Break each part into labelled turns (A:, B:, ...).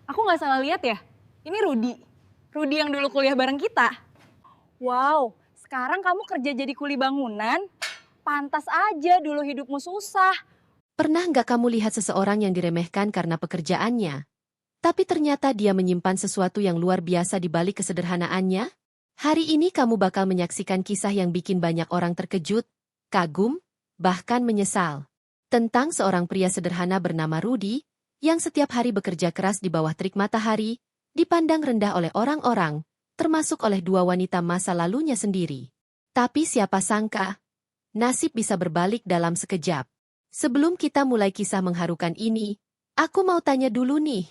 A: Aku nggak salah lihat ya? Ini Rudi. Rudi yang dulu kuliah bareng kita. Wow, sekarang kamu kerja jadi kuli bangunan? Pantas aja dulu hidupmu susah.
B: Pernah nggak kamu lihat seseorang yang diremehkan karena pekerjaannya, tapi ternyata dia menyimpan sesuatu yang luar biasa di balik kesederhanaannya? Hari ini kamu bakal menyaksikan kisah yang bikin banyak orang terkejut, kagum, bahkan menyesal. Tentang seorang pria sederhana bernama Rudi, yang setiap hari bekerja keras di bawah terik matahari, dipandang rendah oleh orang-orang, termasuk oleh dua wanita masa lalunya sendiri. Tapi siapa sangka, nasib bisa berbalik dalam sekejap. Sebelum kita mulai kisah mengharukan ini, aku mau tanya dulu nih.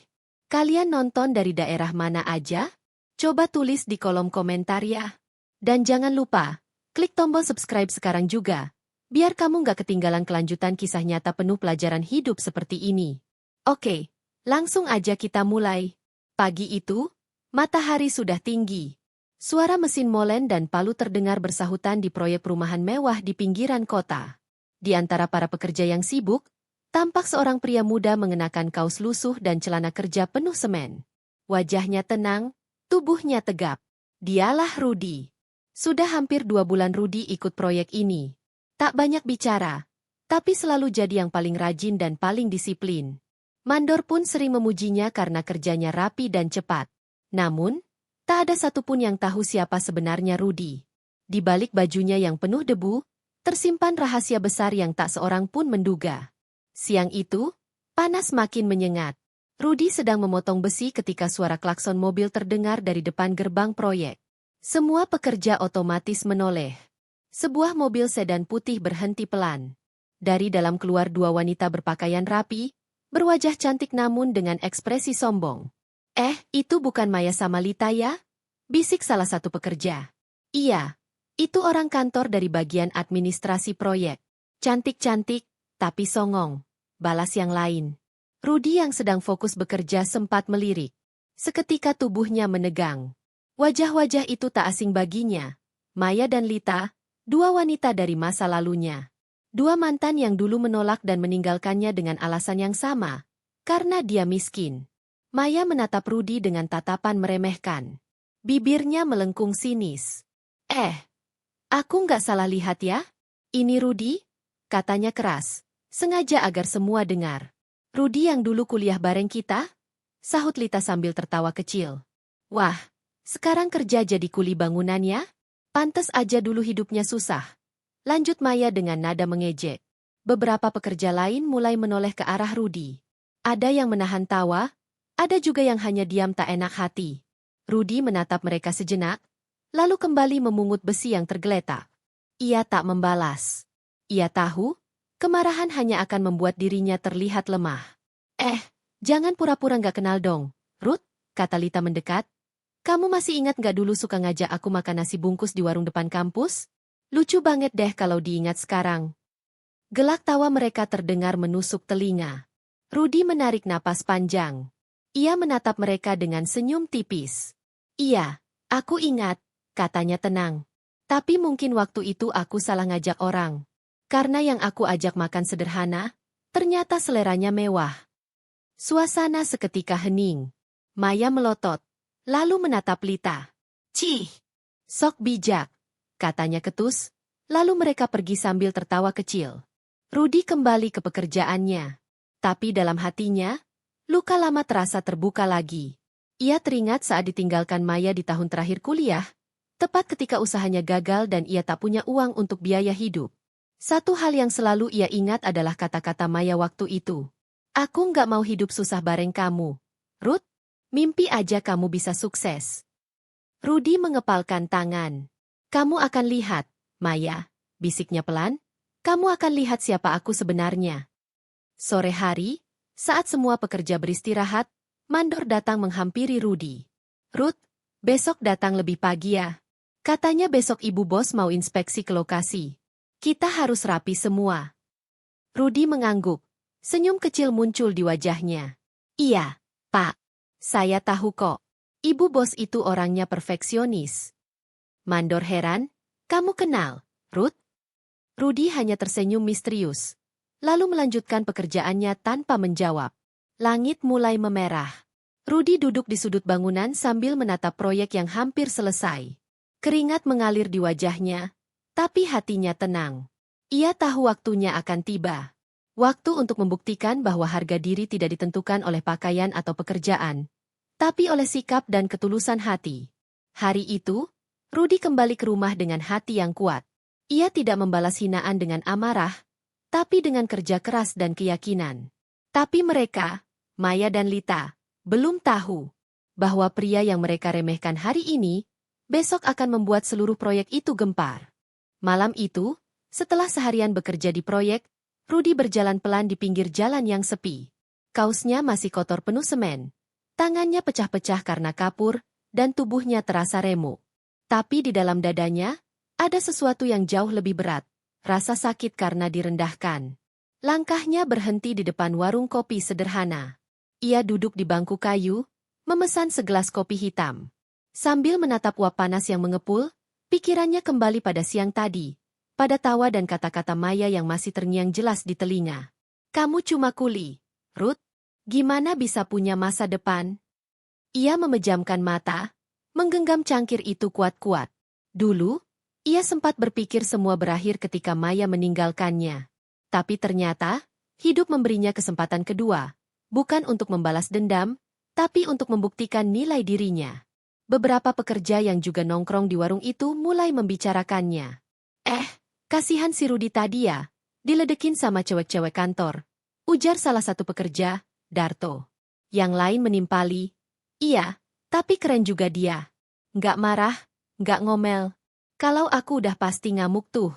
B: Kalian nonton dari daerah mana aja? Coba tulis di kolom komentar ya. Dan jangan lupa, klik tombol subscribe sekarang juga, biar kamu nggak ketinggalan kelanjutan kisah nyata penuh pelajaran hidup seperti ini. Oke, langsung aja kita mulai. Pagi itu, matahari sudah tinggi. Suara mesin molen dan palu terdengar bersahutan di proyek perumahan mewah di pinggiran kota. Di antara para pekerja yang sibuk, tampak seorang pria muda mengenakan kaos lusuh dan celana kerja penuh semen. Wajahnya tenang, tubuhnya tegap. Dialah Rudi. Sudah hampir 2 bulan Rudi ikut proyek ini. Tak banyak bicara, tapi selalu jadi yang paling rajin dan paling disiplin. Mandor pun sering memujinya karena kerjanya rapi dan cepat. Namun, tak ada satupun yang tahu siapa sebenarnya Rudi. Di balik bajunya yang penuh debu, tersimpan rahasia besar yang tak seorang pun menduga. Siang itu, panas makin menyengat. Rudi sedang memotong besi ketika suara klakson mobil terdengar dari depan gerbang proyek. Semua pekerja otomatis menoleh. Sebuah mobil sedan putih berhenti pelan. Dari dalam keluar dua wanita berpakaian rapi, berwajah cantik namun dengan ekspresi sombong. Itu bukan Maya sama Lita ya? Bisik salah satu pekerja. Iya. Itu orang kantor dari bagian administrasi proyek. Cantik-cantik, tapi songong. Balas yang lain. Rudi yang sedang fokus bekerja sempat melirik. Seketika tubuhnya menegang. Wajah-wajah itu tak asing baginya. Maya dan Lita, dua wanita dari masa lalunya. Dua mantan yang dulu menolak dan meninggalkannya dengan alasan yang sama. Karena dia miskin. Maya menatap Rudi dengan tatapan meremehkan. Bibirnya melengkung sinis. Aku nggak salah lihat ya? Ini Rudi? Katanya keras, sengaja agar semua dengar. Rudi yang dulu kuliah bareng kita? Sahut Lita sambil tertawa kecil. Wah, sekarang kerja jadi kuli bangunan ya? Pantes aja dulu hidupnya susah. Lanjut Maya dengan nada mengejek. Beberapa pekerja lain mulai menoleh ke arah Rudi. Ada yang menahan tawa, ada juga yang hanya diam tak enak hati. Rudi menatap mereka sejenak, lalu kembali memungut besi yang tergeletak. Ia tak membalas. Ia tahu, kemarahan hanya akan membuat dirinya terlihat lemah. Jangan pura-pura nggak kenal dong, Ruth, kata Lita mendekat. Kamu masih ingat nggak dulu suka ngajak aku makan nasi bungkus di warung depan kampus? Lucu banget deh kalau diingat sekarang. Gelak tawa mereka terdengar menusuk telinga. Rudi menarik napas panjang. Ia menatap mereka dengan senyum tipis. Iya, aku ingat. Katanya tenang. Tapi mungkin waktu itu aku salah ngajak orang. Karena yang aku ajak makan sederhana, ternyata seleranya mewah. Suasana seketika hening. Maya melotot, lalu menatap Lita. Cih, sok bijak, katanya ketus, lalu mereka pergi sambil tertawa kecil. Rudi kembali ke pekerjaannya. Tapi dalam hatinya, luka lama terasa terbuka lagi. Ia teringat saat ditinggalkan Maya di tahun terakhir kuliah, tepat ketika usahanya gagal dan ia tak punya uang untuk biaya hidup. Satu hal yang selalu ia ingat adalah kata-kata Maya waktu itu. Aku nggak mau hidup susah bareng kamu. Ruth, mimpi aja kamu bisa sukses. Rudi mengepalkan tangan. Kamu akan lihat, Maya, bisiknya pelan. Kamu akan lihat siapa aku sebenarnya. Sore hari, saat semua pekerja beristirahat, Mandor datang menghampiri Rudi. Ruth, besok datang lebih pagi ya. Katanya besok ibu bos mau inspeksi ke lokasi. Kita harus rapi semua. Rudi mengangguk. Senyum kecil muncul di wajahnya. Iya, Pak. Saya tahu kok. Ibu bos itu orangnya perfeksionis. Mandor heran. Kamu kenal, Ruth? Rudi hanya tersenyum misterius. Lalu melanjutkan pekerjaannya tanpa menjawab. Langit mulai memerah. Rudy duduk di sudut bangunan sambil menatap proyek yang hampir selesai. Keringat mengalir di wajahnya, tapi hatinya tenang. Ia tahu waktunya akan tiba. Waktu untuk membuktikan bahwa harga diri tidak ditentukan oleh pakaian atau pekerjaan, tapi oleh sikap dan ketulusan hati. Hari itu, Rudy kembali ke rumah dengan hati yang kuat. Ia tidak membalas hinaan dengan amarah, tapi dengan kerja keras dan keyakinan. Tapi mereka, Maya dan Lita, belum tahu bahwa pria yang mereka remehkan hari ini, besok akan membuat seluruh proyek itu gempar. Malam itu, setelah seharian bekerja di proyek, Rudy berjalan pelan di pinggir jalan yang sepi. Kaosnya masih kotor penuh semen. Tangannya pecah-pecah karena kapur, dan tubuhnya terasa remuk. Tapi di dalam dadanya, ada sesuatu yang jauh lebih berat, rasa sakit karena direndahkan. Langkahnya berhenti di depan warung kopi sederhana. Ia duduk di bangku kayu, memesan segelas kopi hitam. Sambil menatap uap panas yang mengepul, pikirannya kembali pada siang tadi, pada tawa dan kata-kata Maya yang masih terngiang jelas di telinga. Kamu cuma kuli, Ruth. Gimana bisa punya masa depan? Ia memejamkan mata, menggenggam cangkir itu kuat-kuat. Dulu, ia sempat berpikir semua berakhir ketika Maya meninggalkannya. Tapi ternyata, hidup memberinya kesempatan kedua, bukan untuk membalas dendam, tapi untuk membuktikan nilai dirinya. Beberapa pekerja yang juga nongkrong di warung itu mulai membicarakannya. Kasihan si Rudy tadi ya, diledekin sama cewek-cewek kantor. Ujar salah satu pekerja, Darto. Yang lain menimpali, iya, tapi keren juga dia. Nggak marah, nggak ngomel. Kalau aku udah pasti ngamuk tuh.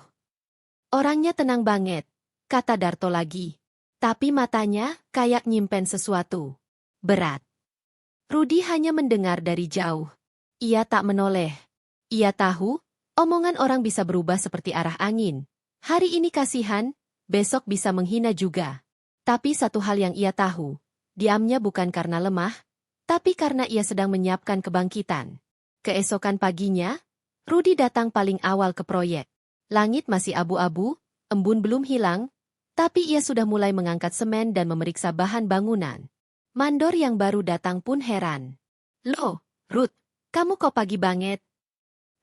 B: Orangnya tenang banget, kata Darto lagi. Tapi matanya kayak nyimpen sesuatu. Berat. Rudy hanya mendengar dari jauh. Ia tak menoleh. Ia tahu, omongan orang bisa berubah seperti arah angin. Hari ini kasihan, besok bisa menghina juga. Tapi satu hal yang ia tahu, diamnya bukan karena lemah, tapi karena ia sedang menyiapkan kebangkitan. Keesokan paginya, Rudy datang paling awal ke proyek. Langit masih abu-abu, embun belum hilang, tapi ia sudah mulai mengangkat semen dan memeriksa bahan bangunan. Mandor yang baru datang pun heran. Loh, Ruth, kamu kok pagi banget?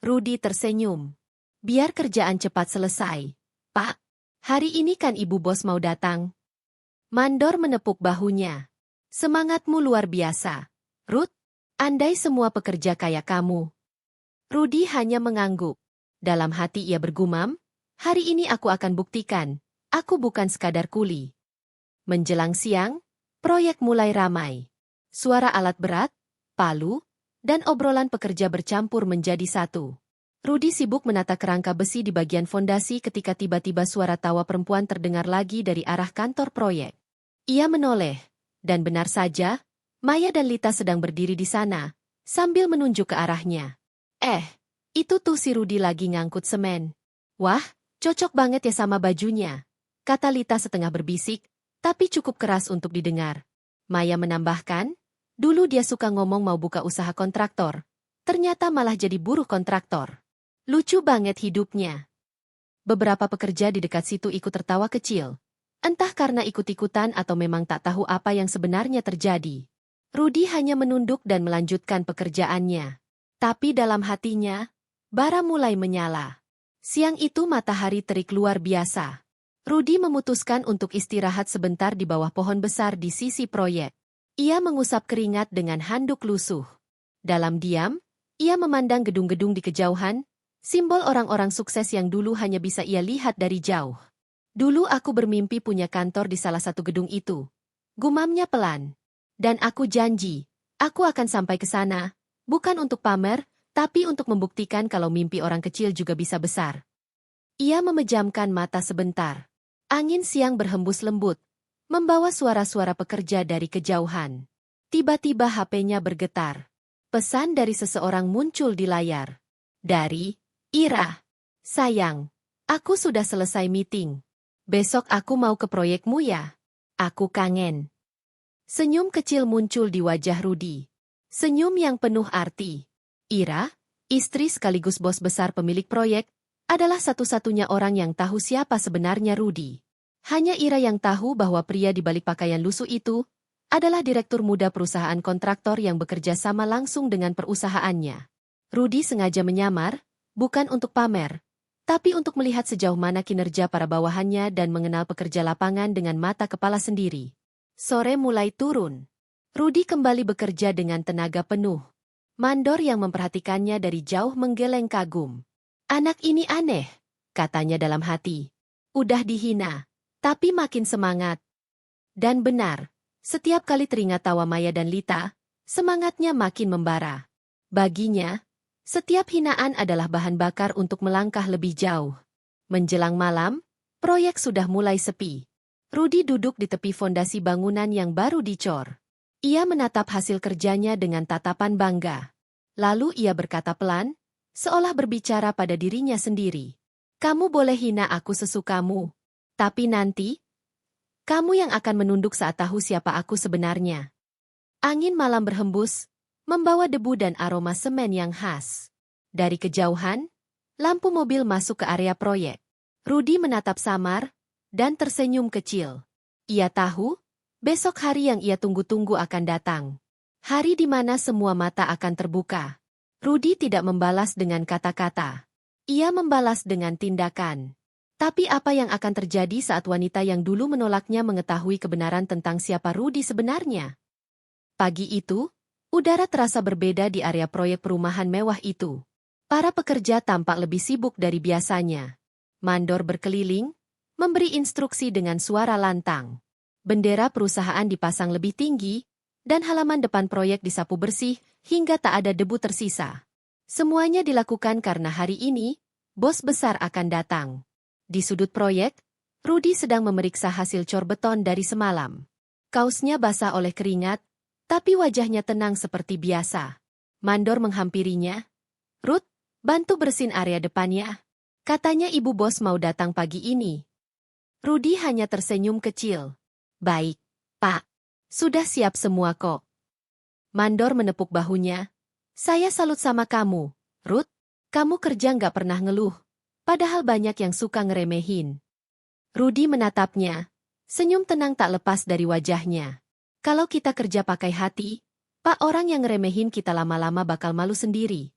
B: Rudy tersenyum. Biar kerjaan cepat selesai. Pak, hari ini kan ibu bos mau datang. Mandor menepuk bahunya. Semangatmu luar biasa, Ruth. Andai semua pekerja kayak kamu. Rudy hanya mengangguk. Dalam hati ia bergumam, hari ini aku akan buktikan, aku bukan sekadar kuli. Menjelang siang, proyek mulai ramai. Suara alat berat, palu, dan obrolan pekerja bercampur menjadi satu. Rudy sibuk menata kerangka besi di bagian fondasi ketika tiba-tiba suara tawa perempuan terdengar lagi dari arah kantor proyek. Ia menoleh, dan benar saja, Maya dan Lita sedang berdiri di sana, sambil menunjuk ke arahnya. Itu tuh si Rudy lagi ngangkut semen. Wah, cocok banget ya sama bajunya, kata Lita setengah berbisik, tapi cukup keras untuk didengar. Maya menambahkan, dulu dia suka ngomong mau buka usaha kontraktor, ternyata malah jadi buruh kontraktor. Lucu banget hidupnya. Beberapa pekerja di dekat situ ikut tertawa kecil. Entah karena ikut-ikutan atau memang tak tahu apa yang sebenarnya terjadi. Rudy hanya menunduk dan melanjutkan pekerjaannya. Tapi dalam hatinya, bara mulai menyala. Siang itu matahari terik luar biasa. Rudy memutuskan untuk istirahat sebentar di bawah pohon besar di sisi proyek. Ia mengusap keringat dengan handuk lusuh. Dalam diam, ia memandang gedung-gedung di kejauhan, simbol orang-orang sukses yang dulu hanya bisa ia lihat dari jauh. Dulu aku bermimpi punya kantor di salah satu gedung itu. Gumamnya pelan. Dan aku janji, aku akan sampai ke sana, bukan untuk pamer, tapi untuk membuktikan kalau mimpi orang kecil juga bisa besar. Ia memejamkan mata sebentar. Angin siang berhembus lembut, membawa suara-suara pekerja dari kejauhan. Tiba-tiba HP-nya bergetar. Pesan dari seseorang muncul di layar. Dari Ira. Sayang, aku sudah selesai meeting. Besok aku mau ke proyekmu ya. Aku kangen. Senyum kecil muncul di wajah Rudy. Senyum yang penuh arti. Ira, istri sekaligus bos besar pemilik proyek, adalah satu-satunya orang yang tahu siapa sebenarnya Rudy. Hanya Ira yang tahu bahwa pria di balik pakaian lusuh itu adalah direktur muda perusahaan kontraktor yang bekerja sama langsung dengan perusahaannya. Rudy sengaja menyamar, bukan untuk pamer, tapi untuk melihat sejauh mana kinerja para bawahannya dan mengenal pekerja lapangan dengan mata kepala sendiri. Sore mulai turun. Rudy kembali bekerja dengan tenaga penuh. Mandor yang memperhatikannya dari jauh menggeleng kagum. Anak ini aneh, katanya dalam hati. Udah dihina, tapi makin semangat. Dan benar, setiap kali teringat tawa Maya dan Lita, semangatnya makin membara. Baginya, setiap hinaan adalah bahan bakar untuk melangkah lebih jauh. Menjelang malam, proyek sudah mulai sepi. Rudy duduk di tepi fondasi bangunan yang baru dicor. Ia menatap hasil kerjanya dengan tatapan bangga. Lalu ia berkata pelan, seolah berbicara pada dirinya sendiri. Kamu boleh hina aku sesukamu. Tapi nanti, kamu yang akan menunduk saat tahu siapa aku sebenarnya. Angin malam berhembus, membawa debu dan aroma semen yang khas. Dari kejauhan, lampu mobil masuk ke area proyek. Rudy menatap samar, dan tersenyum kecil. Ia tahu, besok hari yang ia tunggu-tunggu akan datang. Hari di mana semua mata akan terbuka. Rudy tidak membalas dengan kata-kata. Ia membalas dengan tindakan. Tapi apa yang akan terjadi saat wanita yang dulu menolaknya mengetahui kebenaran tentang siapa Rudy sebenarnya? Pagi itu, udara terasa berbeda di area proyek perumahan mewah itu. Para pekerja tampak lebih sibuk dari biasanya. Mandor berkeliling, memberi instruksi dengan suara lantang. Bendera perusahaan dipasang lebih tinggi, dan halaman depan proyek disapu bersih hingga tak ada debu tersisa. Semuanya dilakukan karena hari ini, bos besar akan datang. Di sudut proyek, Rudy sedang memeriksa hasil cor beton dari semalam. Kaosnya basah oleh keringat, tapi wajahnya tenang seperti biasa. Mandor menghampirinya. Ruth, bantu bersihin area depannya. Katanya ibu bos mau datang pagi ini. Rudy hanya tersenyum kecil. Baik, Pak. Sudah siap semua kok. Mandor menepuk bahunya. Saya salut sama kamu, Ruth. Kamu kerja nggak pernah ngeluh. Padahal banyak yang suka ngeremehin. Rudy menatapnya. Senyum tenang tak lepas dari wajahnya. Kalau kita kerja pakai hati, Pak, orang yang ngeremehin kita lama-lama bakal malu sendiri.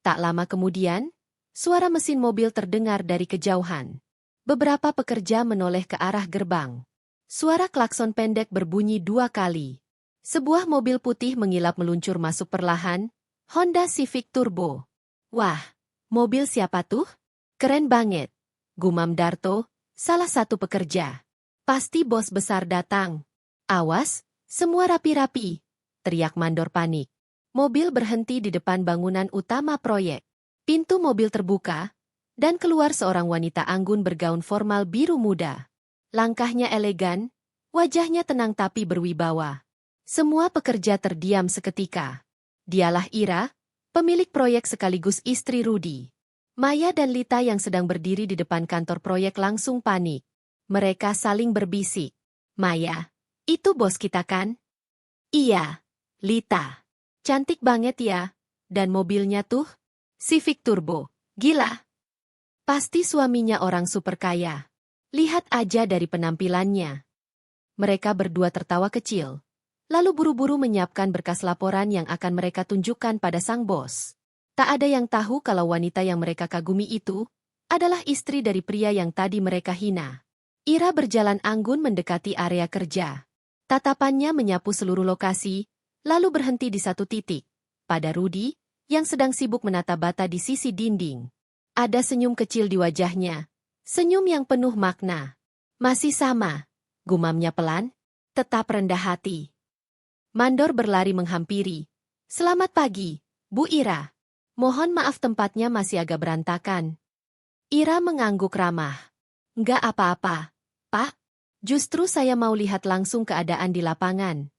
B: Tak lama kemudian, suara mesin mobil terdengar dari kejauhan. Beberapa pekerja menoleh ke arah gerbang. Suara klakson pendek berbunyi 2 kali. Sebuah mobil putih mengilap meluncur masuk perlahan, Honda Civic Turbo. Wah, mobil siapa tuh? Keren banget, gumam Darto, salah satu pekerja. Pasti bos besar datang. Awas, semua rapi-rapi, teriak Mandor panik. Mobil berhenti di depan bangunan utama proyek. Pintu mobil terbuka, dan keluar seorang wanita anggun bergaun formal biru muda. Langkahnya elegan, wajahnya tenang tapi berwibawa. Semua pekerja terdiam seketika. Dialah Ira, pemilik proyek sekaligus istri Rudy. Maya dan Lita yang sedang berdiri di depan kantor proyek langsung panik. Mereka saling berbisik. Maya, itu bos kita kan? Iya, Lita. Cantik banget ya. Dan mobilnya tuh? Civic Turbo. Gila. Pasti suaminya orang super kaya. Lihat aja dari penampilannya. Mereka berdua tertawa kecil. Lalu buru-buru menyiapkan berkas laporan yang akan mereka tunjukkan pada sang bos. Tak ada yang tahu kalau wanita yang mereka kagumi itu adalah istri dari pria yang tadi mereka hina. Ira berjalan anggun mendekati area kerja. Tatapannya menyapu seluruh lokasi, lalu berhenti di satu titik. Pada Rudy, yang sedang sibuk menata bata di sisi dinding. Ada senyum kecil di wajahnya. Senyum yang penuh makna. Masih sama, gumamnya pelan, tetap rendah hati. Mandor berlari menghampiri. Selamat pagi, Bu Ira. Mohon maaf tempatnya masih agak berantakan. Ira mengangguk ramah. Nggak apa-apa, Pak. Justru saya mau lihat langsung keadaan di lapangan.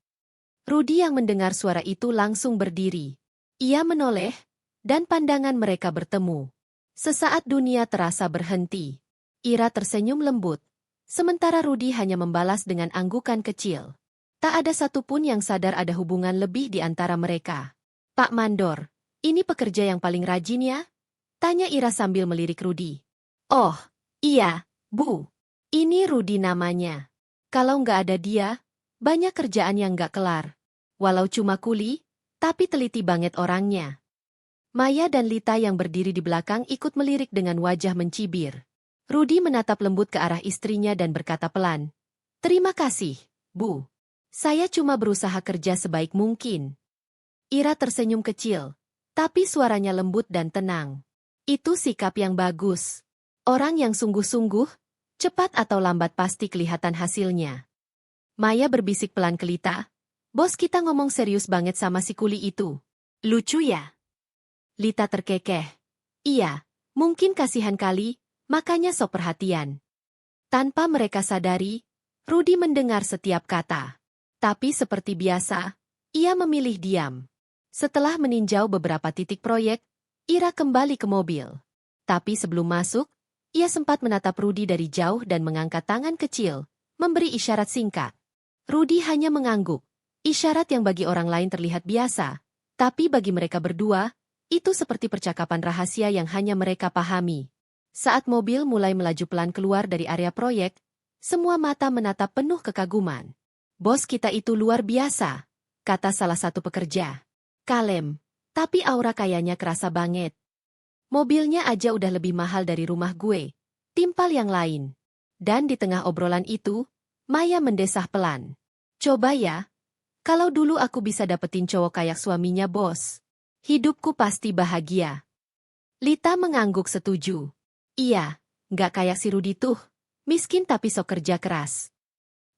B: Rudy yang mendengar suara itu langsung berdiri. Ia menoleh, dan pandangan mereka bertemu. Sesaat dunia terasa berhenti. Ira tersenyum lembut, sementara Rudy hanya membalas dengan anggukan kecil. Tak ada satupun yang sadar ada hubungan lebih di antara mereka. Pak Mandor, ini pekerja yang paling rajin ya? Tanya Ira sambil melirik Rudy. Oh, iya, Bu. Ini Rudy namanya. Kalau nggak ada dia, Banyak kerjaan yang gak kelar. Walau cuma kuli, tapi teliti banget orangnya. Maya dan Lita yang berdiri di belakang ikut melirik dengan wajah mencibir. Rudi menatap lembut ke arah istrinya dan berkata pelan, "Terima kasih, Bu. Saya cuma berusaha kerja sebaik mungkin." Ira tersenyum kecil, tapi suaranya lembut dan tenang. Itu sikap yang bagus. Orang yang sungguh-sungguh, cepat atau lambat pasti kelihatan hasilnya. Maya berbisik pelan ke Lita, "Bos kita ngomong serius banget sama si kuli itu. Lucu ya?" Lita terkekeh. "Iya, mungkin kasihan kali, makanya sok perhatian." Tanpa mereka sadari, Rudi mendengar setiap kata. Tapi seperti biasa, ia memilih diam. Setelah meninjau beberapa titik proyek, Ira kembali ke mobil. Tapi sebelum masuk, ia sempat menatap Rudi dari jauh dan mengangkat tangan kecil, memberi isyarat singkat. Rudi hanya mengangguk, isyarat yang bagi orang lain terlihat biasa, tapi bagi mereka berdua, itu seperti percakapan rahasia yang hanya mereka pahami. Saat mobil mulai melaju pelan keluar dari area proyek, semua mata menatap penuh kekaguman. "Bos kita itu luar biasa," kata salah satu pekerja. "Kalem, tapi aura kayaknya kerasa banget. Mobilnya aja udah lebih mahal dari rumah gue, timpal yang lain." Dan di tengah obrolan itu, Maya mendesah pelan. "Coba ya, kalau dulu aku bisa dapetin cowok kayak suaminya bos, hidupku pasti bahagia." Lita mengangguk setuju. "Iya, nggak kayak si Rudi tuh, miskin tapi sok kerja keras."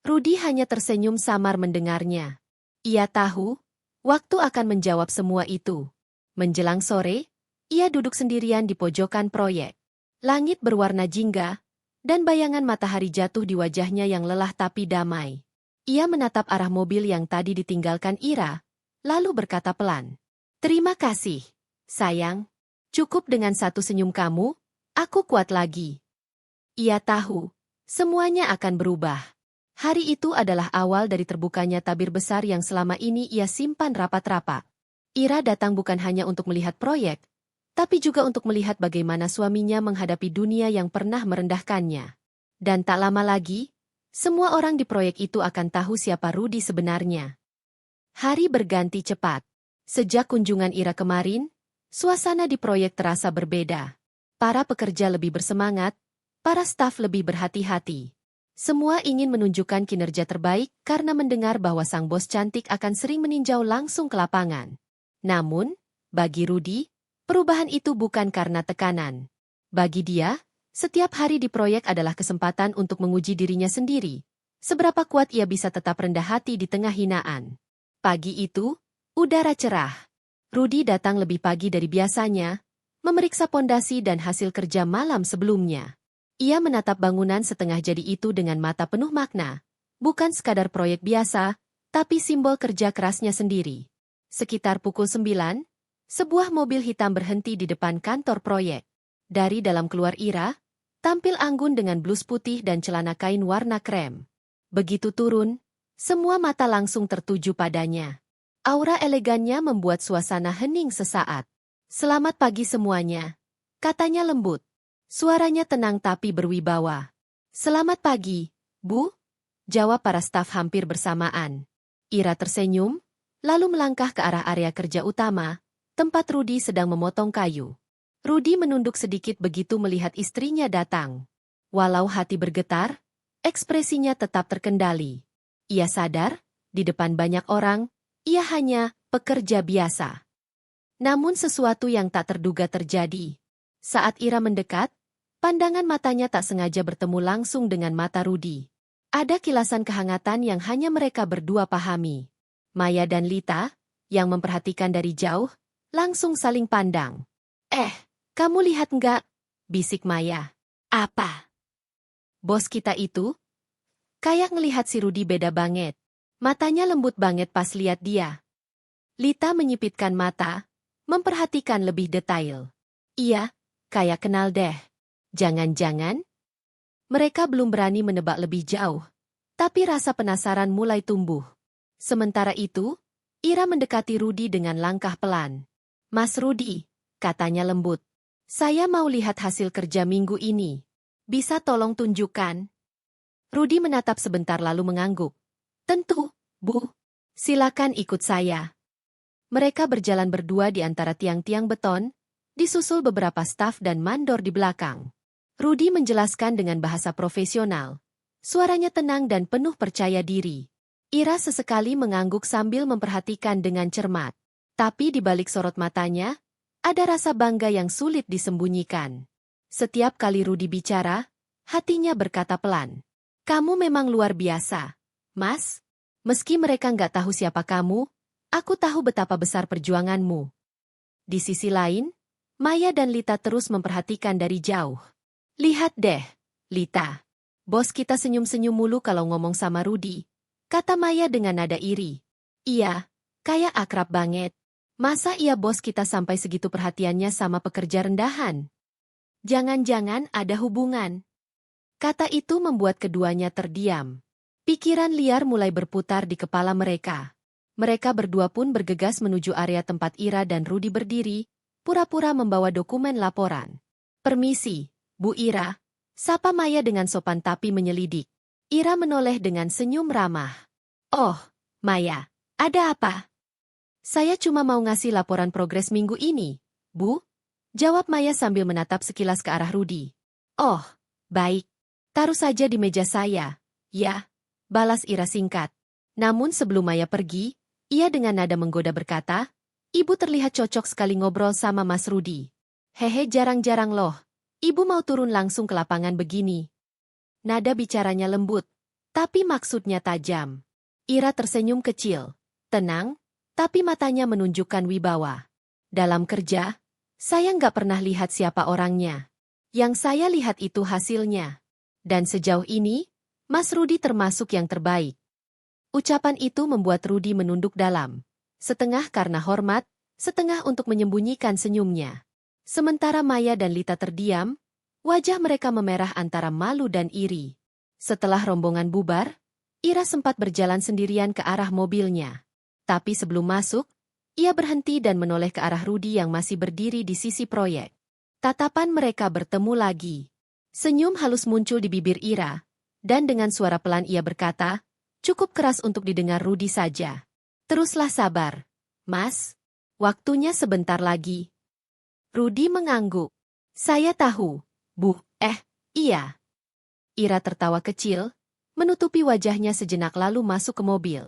B: Rudi hanya tersenyum samar mendengarnya. Ia tahu, waktu akan menjawab semua itu. Menjelang sore, ia duduk sendirian di pojokan proyek. Langit berwarna jingga, dan bayangan matahari jatuh di wajahnya yang lelah tapi damai. Ia menatap arah mobil yang tadi ditinggalkan Ira, lalu berkata pelan, "Terima kasih, sayang. Cukup dengan satu senyum kamu, aku kuat lagi." Ia tahu, semuanya akan berubah. Hari itu adalah awal dari terbukanya tabir besar yang selama ini ia simpan rapat-rapat. Ira datang bukan hanya untuk melihat proyek, tapi juga untuk melihat bagaimana suaminya menghadapi dunia yang pernah merendahkannya. Dan tak lama lagi, semua orang di proyek itu akan tahu siapa Rudi sebenarnya. Hari berganti cepat. Sejak kunjungan Ira kemarin, suasana di proyek terasa berbeda. Para pekerja lebih bersemangat, para staf lebih berhati-hati. Semua ingin menunjukkan kinerja terbaik karena mendengar bahwa sang bos cantik akan sering meninjau langsung ke lapangan. Namun, bagi Rudi, perubahan itu bukan karena tekanan. Bagi dia, setiap hari di proyek adalah kesempatan untuk menguji dirinya sendiri. Seberapa kuat ia bisa tetap rendah hati di tengah hinaan. Pagi itu, udara cerah. Rudi datang lebih pagi dari biasanya, memeriksa pondasi dan hasil kerja malam sebelumnya. Ia menatap bangunan setengah jadi itu dengan mata penuh makna. Bukan sekadar proyek biasa, tapi simbol kerja kerasnya sendiri. Sekitar pukul 9, sebuah mobil hitam berhenti di depan kantor proyek. Dari dalam keluar Ira, tampil anggun dengan blus putih dan celana kain warna krem. Begitu turun, semua mata langsung tertuju padanya. Aura elegannya membuat suasana hening sesaat. "Selamat pagi semuanya," katanya lembut. Suaranya tenang tapi berwibawa. "Selamat pagi, Bu," jawab para staf hampir bersamaan. Ira tersenyum, lalu melangkah ke arah area kerja utama, tempat Rudi sedang memotong kayu. Rudi menunduk sedikit begitu melihat istrinya datang. Walau hati bergetar, ekspresinya tetap terkendali. Ia sadar, di depan banyak orang, ia hanya pekerja biasa. Namun sesuatu yang tak terduga terjadi. Saat Ira mendekat, pandangan matanya tak sengaja bertemu langsung dengan mata Rudi. Ada kilasan kehangatan yang hanya mereka berdua pahami. Maya dan Lita, yang memperhatikan dari jauh, langsung saling pandang. Kamu lihat nggak?" bisik Maya. "Apa?" "Bos kita itu?" Kayak ngelihat si Rudi beda banget. Matanya lembut banget pas lihat dia. Lita menyipitkan mata, memperhatikan lebih detail. "Iya, kayak kenal deh. Jangan-jangan?" Mereka belum berani menebak lebih jauh, tapi rasa penasaran mulai tumbuh. Sementara itu, Ira mendekati Rudi dengan langkah pelan. "Mas Rudi," katanya lembut, "saya mau lihat hasil kerja minggu ini. Bisa tolong tunjukkan?" Rudi menatap sebentar lalu mengangguk. "Tentu, Bu, silakan ikut saya. Mereka berjalan berdua di antara tiang-tiang beton, disusul beberapa staf dan mandor di belakang. Rudy menjelaskan dengan bahasa profesional. Suaranya tenang dan penuh percaya diri. Ira sesekali mengangguk sambil memperhatikan dengan cermat. Tapi di balik sorot matanya, ada rasa bangga yang sulit disembunyikan. Setiap kali Rudy bicara, hatinya berkata pelan. Kamu memang luar biasa, Mas. Meski mereka nggak tahu siapa kamu, aku tahu betapa besar perjuanganmu. Di sisi lain, Maya dan Lita terus memperhatikan dari jauh. Lihat deh, Lita. Bos kita senyum-senyum mulu kalau ngomong sama Rudy, kata Maya dengan nada iri. Iya, kayak akrab banget. Masa iya bos kita sampai segitu perhatiannya sama pekerja rendahan? Jangan-jangan ada hubungan. Kata itu membuat keduanya terdiam. Pikiran liar mulai berputar di kepala mereka. Mereka berdua pun bergegas menuju area tempat Ira dan Rudy berdiri, pura-pura membawa dokumen laporan. Permisi, Bu Ira, sapa Maya dengan sopan tapi menyelidik. Ira menoleh dengan senyum ramah. Oh, Maya, ada apa? Saya cuma mau ngasih laporan progres minggu ini, Bu. Jawab Maya sambil menatap sekilas ke arah Rudy. Oh, baik. Taruh saja di meja saya. Ya, balas Ira singkat. Namun sebelum Maya pergi, ia dengan nada menggoda berkata, Ibu terlihat cocok sekali ngobrol sama Mas Rudy. Hehe, jarang-jarang loh. Ibu mau turun langsung ke lapangan begini. Nada bicaranya lembut, tapi maksudnya tajam. Ira tersenyum kecil, tenang, tapi matanya menunjukkan wibawa. Dalam kerja, saya nggak pernah lihat siapa orangnya. Yang saya lihat itu hasilnya. Dan sejauh ini, Mas Rudy termasuk yang terbaik. Ucapan itu membuat Rudy menunduk dalam. Setengah karena hormat, setengah untuk menyembunyikan senyumnya. Sementara Maya dan Lita terdiam, wajah mereka memerah antara malu dan iri. Setelah rombongan bubar, Ira sempat berjalan sendirian ke arah mobilnya. Tapi sebelum masuk, ia berhenti dan menoleh ke arah Rudy yang masih berdiri di sisi proyek. Tatapan mereka bertemu lagi. Senyum halus muncul di bibir Ira, dan dengan suara pelan ia berkata, cukup keras untuk didengar Rudy saja. Teruslah sabar, Mas. Waktunya sebentar lagi. Rudy mengangguk. Saya tahu, Bu. Iya. Ira tertawa kecil, menutupi wajahnya sejenak lalu masuk ke mobil.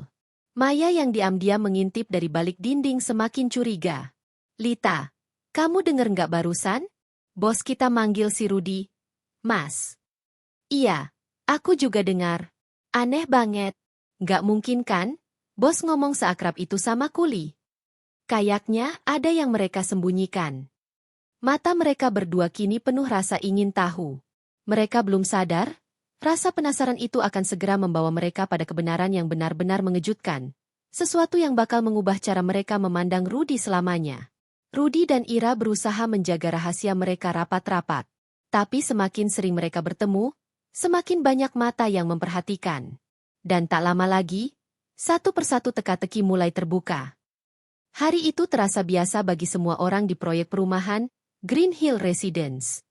B: Maya yang diam-diam mengintip dari balik dinding semakin curiga. Lita, kamu dengar nggak barusan? Bos kita manggil si Rudy, Mas. Iya, aku juga dengar. Aneh banget. Nggak mungkin kan? Bos ngomong seakrab itu sama kuli. Kayaknya ada yang mereka sembunyikan. Mata mereka berdua kini penuh rasa ingin tahu. Mereka belum sadar, rasa penasaran itu akan segera membawa mereka pada kebenaran yang benar-benar mengejutkan. Sesuatu yang bakal mengubah cara mereka memandang Rudy selamanya. Rudy dan Ira berusaha menjaga rahasia mereka rapat-rapat. Tapi semakin sering mereka bertemu, semakin banyak mata yang memperhatikan. Dan tak lama lagi, satu persatu teka-teki mulai terbuka. Hari itu terasa biasa bagi semua orang di proyek perumahan Green Hill Residence.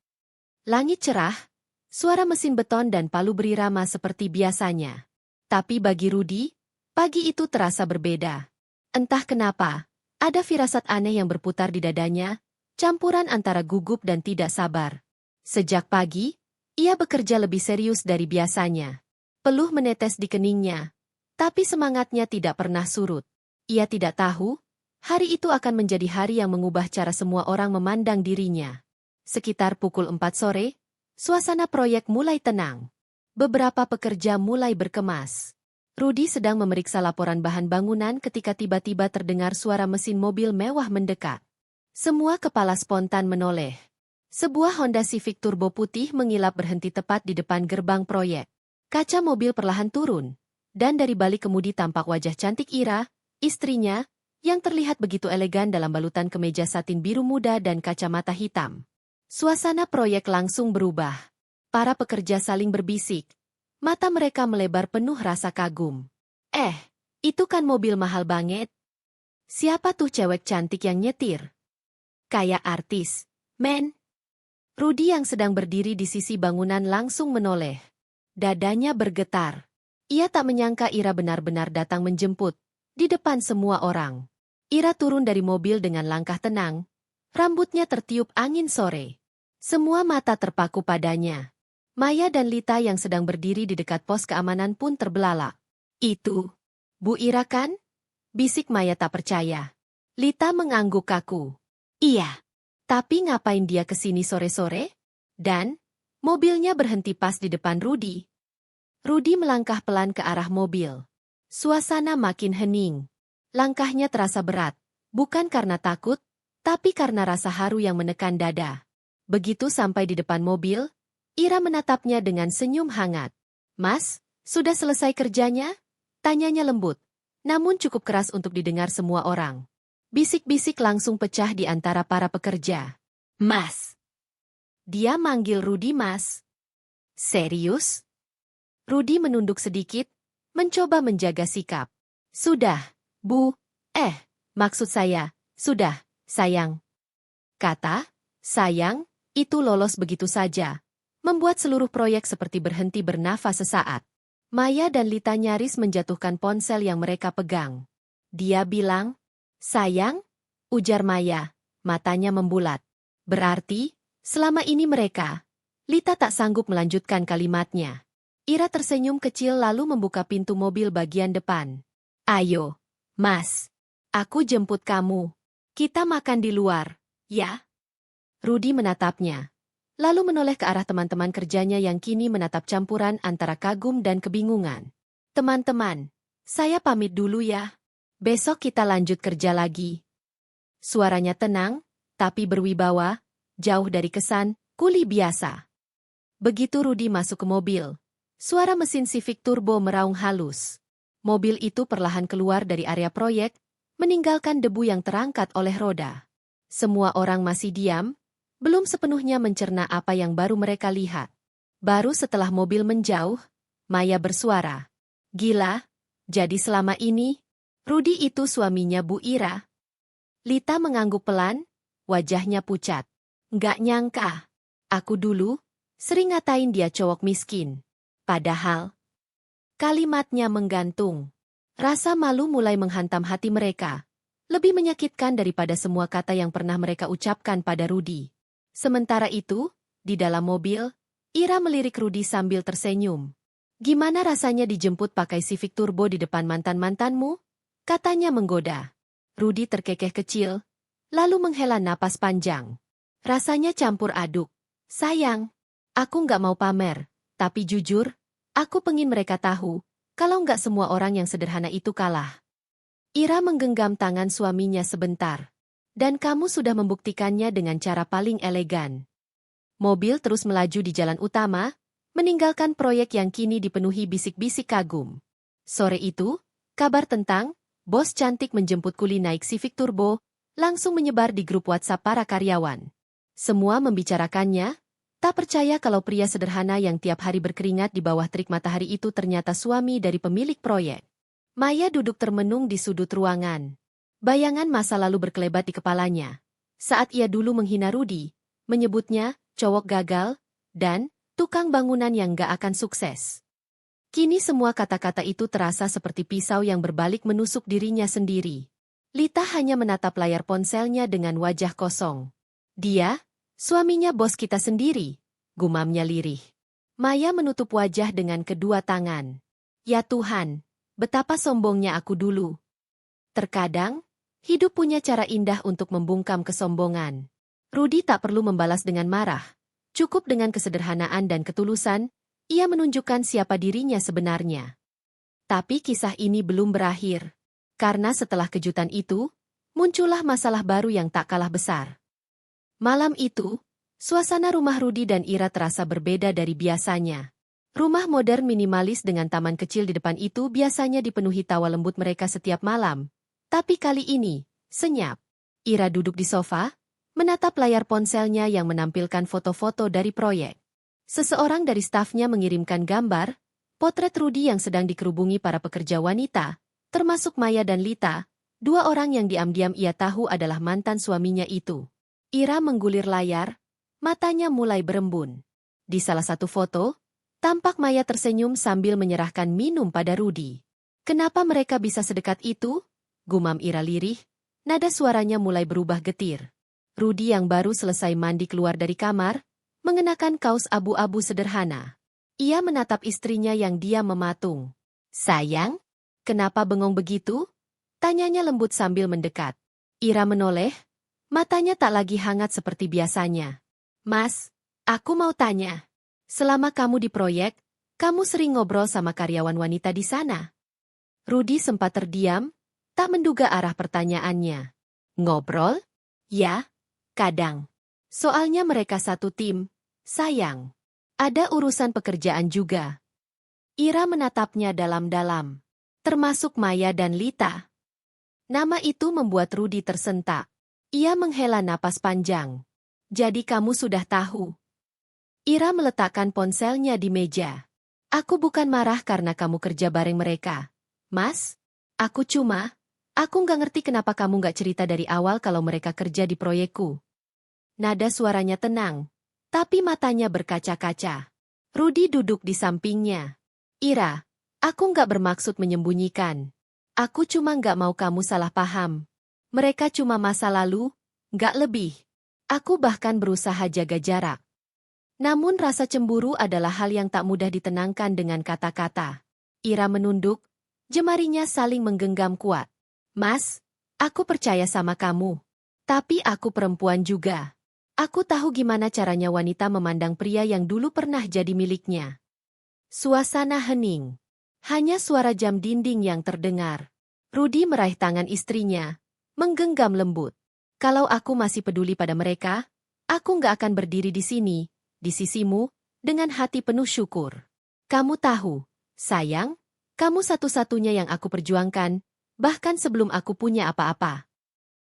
B: Langit cerah, suara mesin beton dan palu berirama seperti biasanya. Tapi bagi Rudy, pagi itu terasa berbeda. Entah kenapa, ada firasat aneh yang berputar di dadanya, campuran antara gugup dan tidak sabar. Sejak pagi, ia bekerja lebih serius dari biasanya. Peluh menetes di keningnya, tapi semangatnya tidak pernah surut. Ia tidak tahu, hari itu akan menjadi hari yang mengubah cara semua orang memandang dirinya. Sekitar pukul 4 sore, suasana proyek mulai tenang. Beberapa pekerja mulai berkemas. Rudy sedang memeriksa laporan bahan bangunan ketika tiba-tiba terdengar suara mesin mobil mewah mendekat. Semua kepala spontan menoleh. Sebuah Honda Civic turbo putih mengilap berhenti tepat di depan gerbang proyek. Kaca mobil perlahan turun, dan dari balik kemudi tampak wajah cantik Ira, istrinya, yang terlihat begitu elegan dalam balutan kemeja satin biru muda dan kacamata hitam. Suasana proyek langsung berubah. Para pekerja saling berbisik. Mata mereka melebar penuh rasa kagum. Itu kan mobil mahal banget. Siapa tuh cewek cantik yang nyetir? Kayak artis, men. Rudy yang sedang berdiri di sisi bangunan langsung menoleh. Dadanya bergetar. Ia tak menyangka Ira benar-benar datang menjemput, di depan semua orang. Ira turun dari mobil dengan langkah tenang, rambutnya tertiup angin sore. Semua mata terpaku padanya. Maya dan Lita yang sedang berdiri di dekat pos keamanan pun terbelalak. Itu, Bu Ira kan? Bisik Maya tak percaya. Lita mengangguk kaku. Iya. Tapi ngapain dia kesini sore-sore? Dan, mobilnya berhenti pas di depan Rudi. Rudi melangkah pelan ke arah mobil. Suasana makin hening. Langkahnya terasa berat, bukan karena takut, tapi karena rasa haru yang menekan dada. Begitu sampai di depan mobil, Ira menatapnya dengan senyum hangat. Mas, sudah selesai kerjanya? Tanyanya lembut, namun cukup keras untuk didengar semua orang. Bisik-bisik langsung pecah di antara para pekerja. Mas. Dia manggil Rudi Mas. Serius? Rudi menunduk sedikit, mencoba menjaga sikap. Sudah, Bu. Maksud saya, sudah, sayang. Kata, sayang, itu lolos begitu saja. Membuat seluruh proyek seperti berhenti bernafas sesaat. Maya dan Lita nyaris menjatuhkan ponsel yang mereka pegang. Dia bilang, sayang, ujar Maya, matanya membulat. Berarti, selama ini mereka, Lita tak sanggup melanjutkan kalimatnya. Ira tersenyum kecil lalu membuka pintu mobil bagian depan. Ayo, Mas, aku jemput kamu. Kita makan di luar, ya? Rudi menatapnya. Lalu menoleh ke arah teman-teman kerjanya yang kini menatap campuran antara kagum dan kebingungan. Teman-teman, saya pamit dulu ya. Besok kita lanjut kerja lagi. Suaranya tenang, tapi berwibawa, jauh dari kesan kuli biasa. Begitu Rudi masuk ke mobil, suara mesin Civic Turbo meraung halus. Mobil itu perlahan keluar dari area proyek, meninggalkan debu yang terangkat oleh roda. Semua orang masih diam, belum sepenuhnya mencerna apa yang baru mereka lihat. Baru setelah mobil menjauh, Maya bersuara. Gila, jadi selama ini, Rudi itu suaminya Bu Ira. Lita mengangguk pelan, wajahnya pucat. Nggak nyangka, aku dulu sering ngatain dia cowok miskin. Padahal, kalimatnya menggantung. Rasa malu mulai menghantam hati mereka. Lebih menyakitkan daripada semua kata yang pernah mereka ucapkan pada Rudi. Sementara itu, di dalam mobil, Ira melirik Rudi sambil tersenyum. Gimana rasanya dijemput pakai Civic Turbo di depan mantan-mantanmu? Katanya menggoda. Rudi terkekeh kecil, lalu menghela napas panjang. Rasanya campur aduk. Sayang, aku nggak mau pamer, tapi jujur, aku pengin mereka tahu, kalau nggak semua orang yang sederhana itu kalah. Ira menggenggam tangan suaminya sebentar. Dan kamu sudah membuktikannya dengan cara paling elegan. Mobil terus melaju di jalan utama, meninggalkan proyek yang kini dipenuhi bisik-bisik kagum. Sore itu, kabar tentang bos cantik menjemput kuli naik Civic Turbo langsung menyebar di grup WhatsApp para karyawan. Semua membicarakannya, tak percaya kalau pria sederhana yang tiap hari berkeringat di bawah terik matahari itu ternyata suami dari pemilik proyek. Maya duduk termenung di sudut ruangan. Bayangan masa lalu berkelebat di kepalanya. Saat ia dulu menghina Rudi, menyebutnya cowok gagal, dan tukang bangunan yang gak akan sukses. Kini semua kata-kata itu terasa seperti pisau yang berbalik menusuk dirinya sendiri. Lita hanya menatap layar ponselnya dengan wajah kosong. Dia, suaminya bos kita sendiri, gumamnya lirih. Maya menutup wajah dengan kedua tangan. Ya Tuhan, betapa sombongnya aku dulu. Terkadang, hidup punya cara indah untuk membungkam kesombongan. Rudi tak perlu membalas dengan marah. Cukup dengan kesederhanaan dan ketulusan, ia menunjukkan siapa dirinya sebenarnya. Tapi kisah ini belum berakhir. Karena setelah kejutan itu, muncullah masalah baru yang tak kalah besar. Malam itu, suasana rumah Rudi dan Ira terasa berbeda dari biasanya. Rumah modern minimalis dengan taman kecil di depan itu biasanya dipenuhi tawa lembut mereka setiap malam. Tapi kali ini, senyap. Ira duduk di sofa, menatap layar ponselnya yang menampilkan foto-foto dari proyek. Seseorang dari stafnya mengirimkan gambar, potret Rudi yang sedang dikerubungi para pekerja wanita, termasuk Maya dan Lita, dua orang yang diam-diam ia tahu adalah mantan suaminya itu. Ira menggulir layar, matanya mulai berembun. Di salah satu foto, Tampak Maya tersenyum sambil menyerahkan minum pada Rudi. Kenapa mereka bisa sedekat itu? Gumam Ira lirih. Nada suaranya mulai berubah getir. Rudi yang baru selesai mandi keluar dari kamar, mengenakan kaos abu-abu sederhana. Ia menatap istrinya yang diam mematung. Sayang, kenapa bengong begitu? Tanyanya lembut sambil mendekat. Ira menoleh, matanya tak lagi hangat seperti biasanya. Mas, aku mau tanya. Selama kamu di proyek, kamu sering ngobrol sama karyawan wanita di sana? Rudi sempat terdiam, tak menduga arah pertanyaannya. Ngobrol? Ya, kadang. Soalnya mereka satu tim, sayang. Ada urusan pekerjaan juga. Ira menatapnya dalam-dalam. Termasuk Maya dan Lita. Nama itu membuat Rudi tersentak. Ia menghela napas panjang. Jadi kamu sudah tahu. Ira meletakkan ponselnya di meja. Aku bukan marah karena kamu kerja bareng mereka. Mas, aku nggak ngerti kenapa kamu nggak cerita dari awal kalau mereka kerja di proyekku. Nada suaranya tenang, tapi matanya berkaca-kaca. Rudi duduk di sampingnya. Ira, aku nggak bermaksud menyembunyikan. Aku cuma nggak mau kamu salah paham. Mereka cuma masa lalu, nggak lebih. Aku bahkan berusaha jaga jarak. Namun rasa cemburu adalah hal yang tak mudah ditenangkan dengan kata-kata. Ira menunduk, jemarinya saling menggenggam kuat. Mas, aku percaya sama kamu. Tapi aku perempuan juga. Aku tahu gimana caranya wanita memandang pria yang dulu pernah jadi miliknya. Suasana hening. Hanya suara jam dinding yang terdengar. Rudi meraih tangan istrinya, menggenggam lembut. Kalau aku masih peduli pada mereka, aku nggak akan berdiri di sini, di sisimu, dengan hati penuh syukur. Kamu tahu, sayang, kamu satu-satunya yang aku perjuangkan, bahkan sebelum aku punya apa-apa.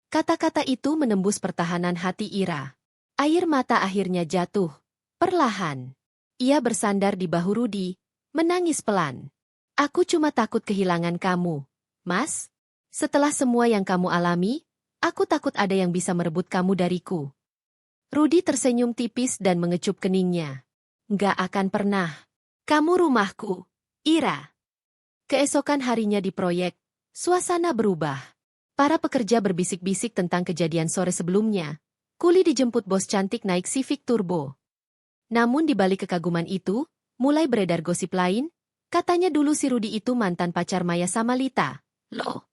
B: Kata-kata itu menembus pertahanan hati Ira. Air mata akhirnya jatuh, perlahan. Ia bersandar di bahu Rudi, menangis pelan. Aku cuma takut kehilangan kamu, Mas. Setelah semua yang kamu alami, aku takut ada yang bisa merebut kamu dariku. Rudi tersenyum tipis dan mengecup keningnya. Nggak akan pernah. Kamu rumahku, Ira. Keesokan harinya di proyek, suasana berubah. Para pekerja berbisik-bisik tentang kejadian sore sebelumnya. Kuli dijemput bos cantik naik Civic Turbo. Namun di balik kekaguman itu, mulai beredar gosip lain, katanya dulu si Rudi itu mantan pacar Maya sama Lita. Loh.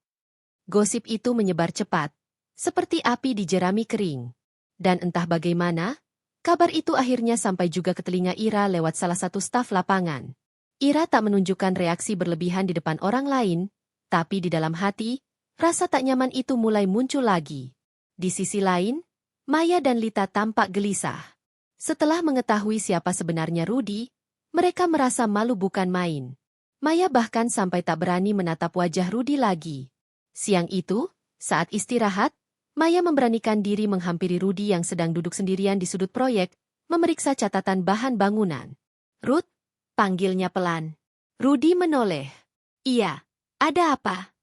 B: Gosip itu menyebar cepat, seperti api di jerami kering. Dan entah bagaimana, kabar itu akhirnya sampai juga ke telinga Ira lewat salah satu staf lapangan. Ira tak menunjukkan reaksi berlebihan di depan orang lain, tapi di dalam hati, rasa tak nyaman itu mulai muncul lagi. Di sisi lain, Maya dan Lita tampak gelisah. Setelah mengetahui siapa sebenarnya Rudi, mereka merasa malu bukan main. Maya bahkan sampai tak berani menatap wajah Rudi lagi. Siang itu, saat istirahat, Maya memberanikan diri menghampiri Rudi yang sedang duduk sendirian di sudut proyek, memeriksa catatan bahan bangunan. Ruth, panggilnya pelan. Rudi menoleh. Iya, ada apa?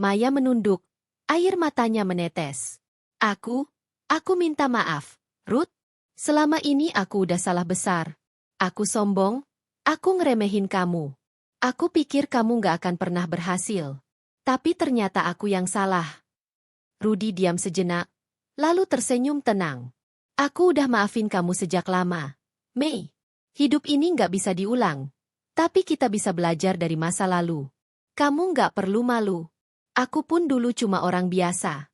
B: Maya menunduk, air matanya menetes. Aku minta maaf, Ruth. Selama ini aku udah salah besar. Aku sombong, aku ngeremehin kamu. Aku pikir kamu gak akan pernah berhasil. Tapi ternyata aku yang salah. Rudi diam sejenak, lalu tersenyum tenang. Aku udah maafin kamu sejak lama. Mei, hidup ini gak bisa diulang. Tapi kita bisa belajar dari masa lalu. Kamu gak perlu malu. Aku pun dulu cuma orang biasa.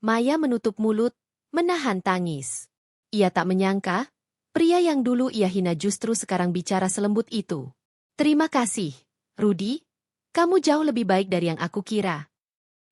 B: Maya menutup mulut, menahan tangis. Ia tak menyangka, pria yang dulu ia hina justru sekarang bicara selembut itu. Terima kasih, Rudi. Kamu jauh lebih baik dari yang aku kira.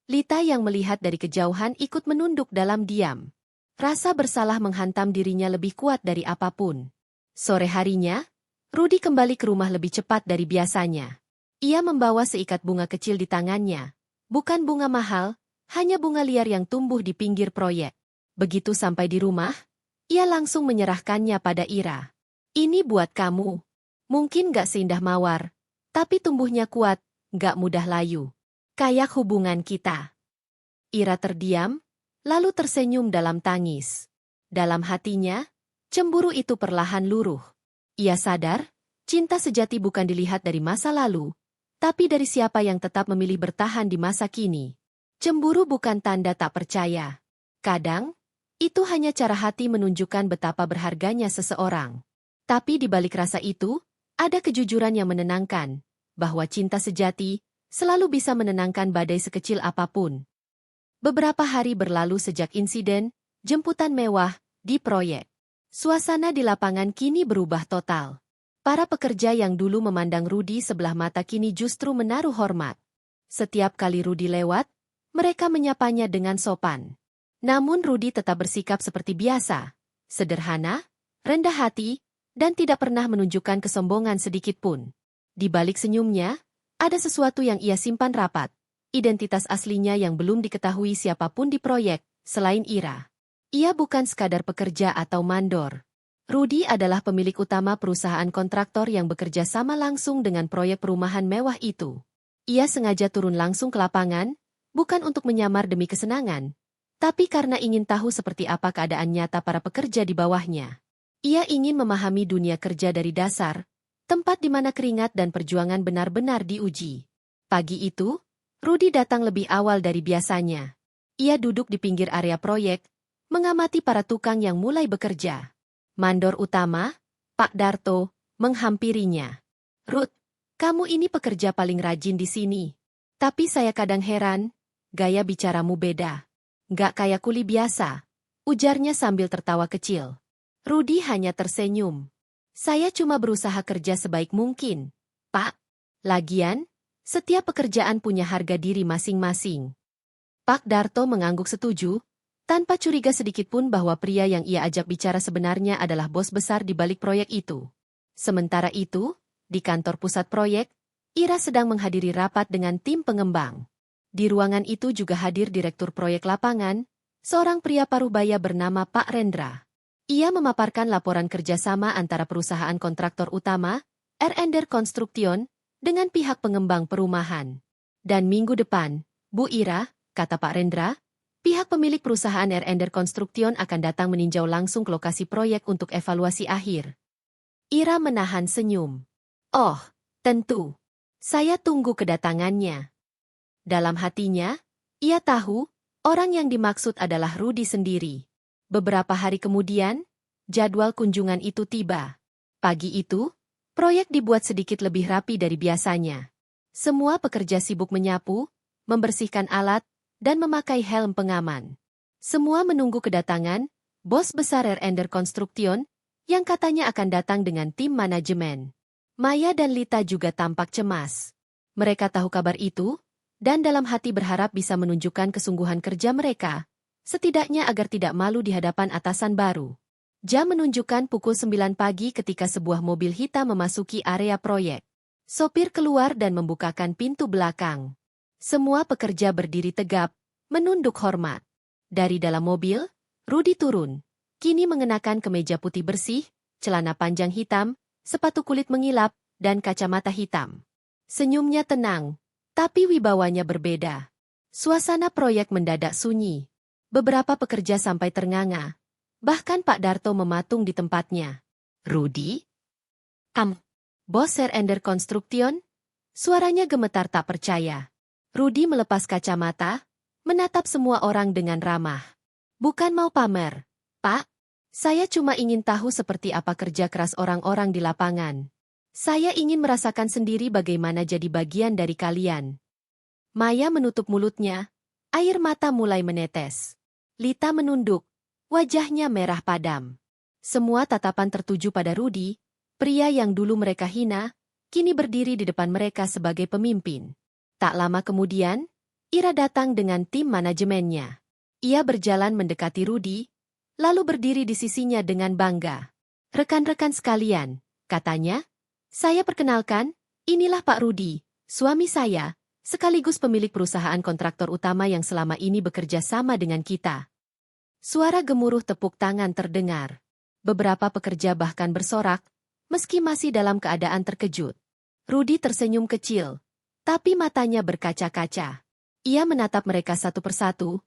B: Lita yang melihat dari kejauhan ikut menunduk dalam diam. Rasa bersalah menghantam dirinya lebih kuat dari apapun. Sore harinya, Rudi kembali ke rumah lebih cepat dari biasanya. Ia membawa seikat bunga kecil di tangannya. Bukan bunga mahal, hanya bunga liar yang tumbuh di pinggir proyek. Begitu sampai di rumah, ia langsung menyerahkannya pada Ira. Ini buat kamu. Mungkin gak seindah mawar, tapi tumbuhnya kuat, gak mudah layu. Kayak hubungan kita. Ira terdiam, lalu tersenyum dalam tangis. Dalam hatinya, cemburu itu perlahan luruh. Ia sadar, Cinta sejati bukan dilihat dari masa lalu, tapi dari siapa yang tetap memilih bertahan di masa kini. Cemburu bukan tanda tak percaya. Kadang, itu hanya cara hati menunjukkan betapa berharganya seseorang. Tapi di balik rasa itu, ada kejujuran yang menenangkan, bahwa cinta sejati selalu bisa menenangkan badai sekecil apapun. Beberapa hari berlalu sejak insiden jemputan mewah di proyek. Suasana di lapangan kini berubah total. Para pekerja yang dulu memandang Rudy sebelah mata kini justru menaruh hormat. Setiap kali Rudy lewat, mereka menyapanya dengan sopan. Namun Rudy tetap bersikap seperti biasa, sederhana, rendah hati, dan tidak pernah menunjukkan kesombongan sedikit pun. Di balik senyumnya, ada sesuatu yang ia simpan rapat, identitas aslinya yang belum diketahui siapapun di proyek, selain Ira. Ia bukan sekadar pekerja atau mandor. Rudy adalah pemilik utama perusahaan kontraktor yang bekerja sama langsung dengan proyek perumahan mewah itu. Ia sengaja turun langsung ke lapangan, bukan untuk menyamar demi kesenangan, tapi karena ingin tahu seperti apa keadaan nyata para pekerja di bawahnya. Ia ingin memahami dunia kerja dari dasar, tempat di mana keringat dan perjuangan benar-benar diuji. Pagi itu, Rudy datang lebih awal dari biasanya. Ia duduk di pinggir area proyek, mengamati para tukang yang mulai bekerja. Mandor utama, Pak Darto, menghampirinya. Ruth, kamu ini pekerja paling rajin di sini. Tapi saya kadang heran, gaya bicaramu beda. Nggak kayak kuli biasa, ujarnya sambil tertawa kecil. Rudy hanya tersenyum. Saya cuma berusaha kerja sebaik mungkin, Pak. Lagian, setiap pekerjaan punya harga diri masing-masing. Pak Darto mengangguk setuju, tanpa curiga sedikitpun bahwa pria yang ia ajak bicara sebenarnya adalah bos besar di balik proyek itu. Sementara itu, di kantor pusat proyek, Ira sedang menghadiri rapat dengan tim pengembang. Di ruangan itu juga hadir direktur proyek lapangan, seorang pria parubaya bernama Pak Rendra. Ia memaparkan laporan kerjasama antara perusahaan kontraktor utama, R&D Construction, dengan pihak pengembang perumahan. Dan minggu depan, Bu Ira, kata Pak Rendra, pihak pemilik perusahaan R&D Construction akan datang meninjau langsung ke lokasi proyek untuk evaluasi akhir. Ira menahan senyum. Oh, tentu. Saya tunggu kedatangannya. Dalam hatinya, ia tahu, orang yang dimaksud adalah Rudy sendiri. Beberapa hari kemudian, jadwal kunjungan itu tiba. Pagi itu, proyek dibuat sedikit lebih rapi dari biasanya. Semua pekerja sibuk menyapu, membersihkan alat, dan memakai helm pengaman. Semua menunggu kedatangan bos besar R&D Construction yang katanya akan datang dengan tim manajemen. Maya dan Lita juga tampak cemas. Mereka tahu kabar itu, dan dalam hati berharap bisa menunjukkan kesungguhan kerja mereka, setidaknya agar tidak malu di hadapan atasan baru. Jam menunjukkan pukul 9 pagi ketika sebuah mobil hitam memasuki area proyek. Sopir keluar dan membukakan pintu belakang. Semua pekerja berdiri tegap, menunduk hormat. Dari dalam mobil, Rudy turun. Kini mengenakan kemeja putih bersih, celana panjang hitam, sepatu kulit mengilap, dan kacamata hitam. Senyumnya tenang, tapi wibawanya berbeda. Suasana proyek mendadak sunyi. Beberapa pekerja sampai ternganga. Bahkan Pak Darto mematung di tempatnya. Rudy? Bos R&D Construction? Suaranya gemetar tak percaya. Rudy melepas kacamata, menatap semua orang dengan ramah. Bukan mau pamer, Pak. Saya cuma ingin tahu seperti apa kerja keras orang-orang di lapangan. Saya ingin merasakan sendiri bagaimana jadi bagian dari kalian. Maya menutup mulutnya, air mata mulai menetes. Lita menunduk, wajahnya merah padam. Semua tatapan tertuju pada Rudy, pria yang dulu mereka hina, kini berdiri di depan mereka sebagai pemimpin. Tak lama kemudian, Ira datang dengan tim manajemennya. Ia berjalan mendekati Rudy, lalu berdiri di sisinya dengan bangga. Rekan-rekan sekalian, katanya, saya perkenalkan, inilah Pak Rudy, suami saya, sekaligus pemilik perusahaan kontraktor utama yang selama ini bekerja sama dengan kita. Suara gemuruh tepuk tangan terdengar. Beberapa pekerja bahkan bersorak, meski masih dalam keadaan terkejut. Rudy tersenyum kecil, tapi matanya berkaca-kaca. Ia menatap mereka satu persatu,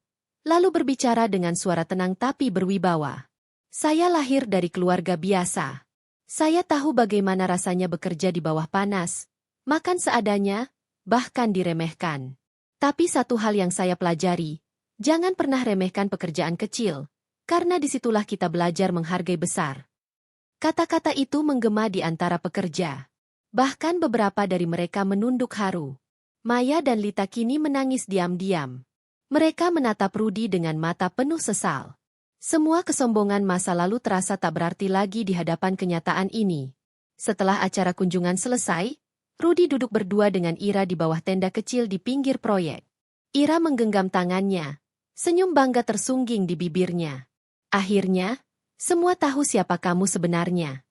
B: lalu berbicara dengan suara tenang tapi berwibawa. Saya lahir dari keluarga biasa. Saya tahu bagaimana rasanya bekerja di bawah panas, makan seadanya, bahkan diremehkan. Tapi satu hal yang saya pelajari, jangan pernah remehkan pekerjaan kecil, karena disitulah kita belajar menghargai besar. Kata-kata itu menggema di antara pekerja. Bahkan beberapa dari mereka menunduk haru. Maya dan Lita kini menangis diam-diam. Mereka menatap Rudy dengan mata penuh sesal. Semua kesombongan masa lalu terasa tak berarti lagi di hadapan kenyataan ini. Setelah acara kunjungan selesai, Rudy duduk berdua dengan Ira di bawah tenda kecil di pinggir proyek. Ira menggenggam tangannya, senyum bangga tersungging di bibirnya. Akhirnya, semua tahu siapa kamu sebenarnya.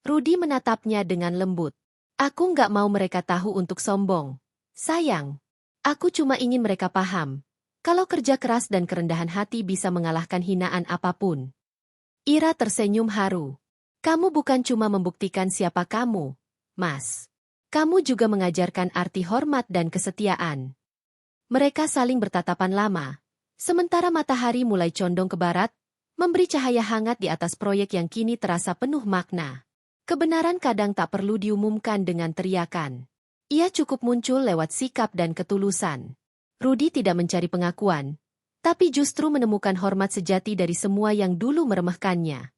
B: Rudy menatapnya dengan lembut. Aku nggak mau mereka tahu untuk sombong. Sayang, aku cuma ingin mereka paham. Kalau kerja keras dan kerendahan hati bisa mengalahkan hinaan apapun. Ira tersenyum haru. Kamu bukan cuma membuktikan siapa kamu, Mas. Kamu juga mengajarkan arti hormat dan kesetiaan. Mereka saling bertatapan lama. Sementara matahari mulai condong ke barat, memberi cahaya hangat di atas proyek yang kini terasa penuh makna. Kebenaran kadang tak perlu diumumkan dengan teriakan. Ia cukup muncul lewat sikap dan ketulusan. Rudy tidak mencari pengakuan, tapi justru menemukan hormat sejati dari semua yang dulu meremehkannya.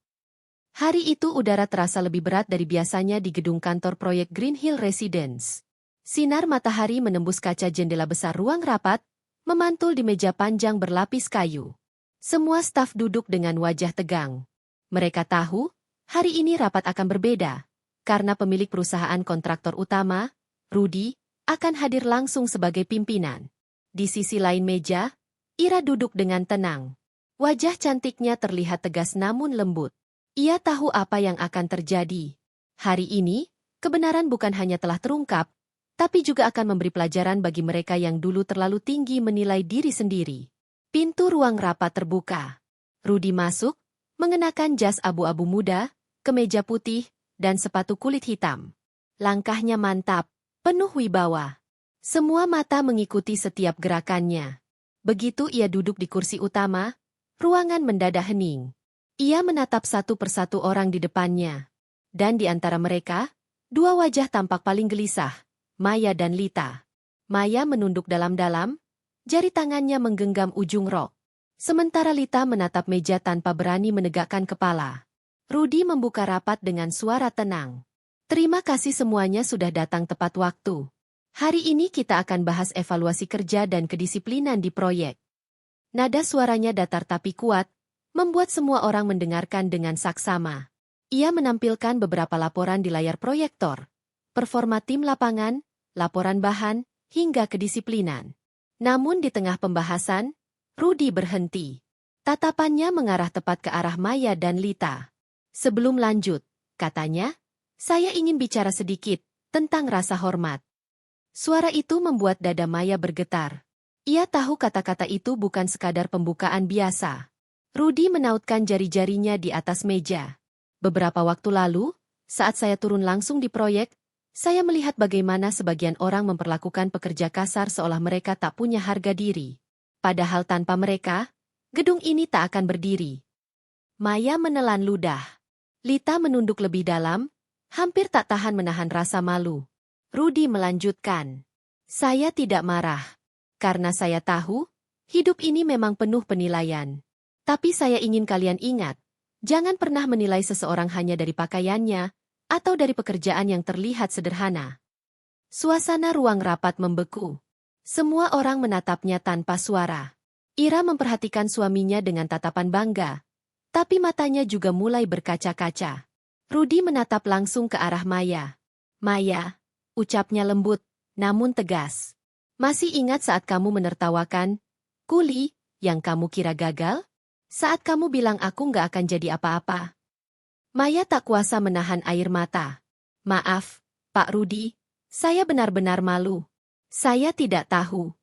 B: Hari itu udara terasa lebih berat dari biasanya di gedung kantor proyek Green Hill Residence. Sinar matahari menembus kaca jendela besar ruang rapat, memantul di meja panjang berlapis kayu. Semua staf duduk dengan wajah tegang. Mereka tahu, hari ini rapat akan berbeda, karena pemilik perusahaan kontraktor utama, Rudy, akan hadir langsung sebagai pimpinan. Di sisi lain meja, Ira duduk dengan tenang. Wajah cantiknya terlihat tegas namun lembut. Ia tahu apa yang akan terjadi. Hari ini, kebenaran bukan hanya telah terungkap, tapi juga akan memberi pelajaran bagi mereka yang dulu terlalu tinggi menilai diri sendiri. Pintu ruang rapat terbuka. Rudy masuk, mengenakan jas abu-abu muda, kemeja putih, dan sepatu kulit hitam. Langkahnya mantap, penuh wibawa. Semua mata mengikuti setiap gerakannya. Begitu ia duduk di kursi utama, ruangan mendadak hening. Ia menatap satu persatu orang di depannya. Dan di antara mereka, dua wajah tampak paling gelisah, Maya dan Lita. Maya menunduk dalam-dalam, jari tangannya menggenggam ujung rok. Sementara Lita menatap meja tanpa berani menegakkan kepala. Rudy membuka rapat dengan suara tenang. Terima kasih semuanya sudah datang tepat waktu. Hari ini kita akan bahas evaluasi kerja dan kedisiplinan di proyek. Nada suaranya datar tapi kuat, membuat semua orang mendengarkan dengan saksama. Ia menampilkan beberapa laporan di layar proyektor. Performa tim lapangan, laporan bahan, hingga kedisiplinan. Namun di tengah pembahasan, Rudy berhenti. Tatapannya mengarah tepat ke arah Maya dan Lita. Sebelum lanjut, katanya, saya ingin bicara sedikit tentang rasa hormat. Suara itu membuat dada Maya bergetar. Ia tahu kata-kata itu bukan sekadar pembukaan biasa. Rudy menautkan jari-jarinya di atas meja. Beberapa waktu lalu, saat saya turun langsung di proyek, saya melihat bagaimana sebagian orang memperlakukan pekerja kasar seolah mereka tak punya harga diri. Padahal tanpa mereka, gedung ini tak akan berdiri. Maya menelan ludah. Lita menunduk lebih dalam, hampir tak tahan menahan rasa malu. Rudy melanjutkan. Saya tidak marah. Karena saya tahu, hidup ini memang penuh penilaian. Tapi saya ingin kalian ingat, jangan pernah menilai seseorang hanya dari pakaiannya, atau dari pekerjaan yang terlihat sederhana. Suasana ruang rapat membeku. Semua orang menatapnya tanpa suara. Ira memperhatikan suaminya dengan tatapan bangga, tapi matanya juga mulai berkaca-kaca. Rudy menatap langsung ke arah Maya. Maya, ucapnya lembut, namun tegas. Masih ingat saat kamu menertawakan kuli yang kamu kira gagal? Saat kamu bilang aku nggak akan jadi apa-apa. Maya tak kuasa menahan air mata. Maaf, Pak Rudy, saya benar-benar malu. Saya tidak tahu.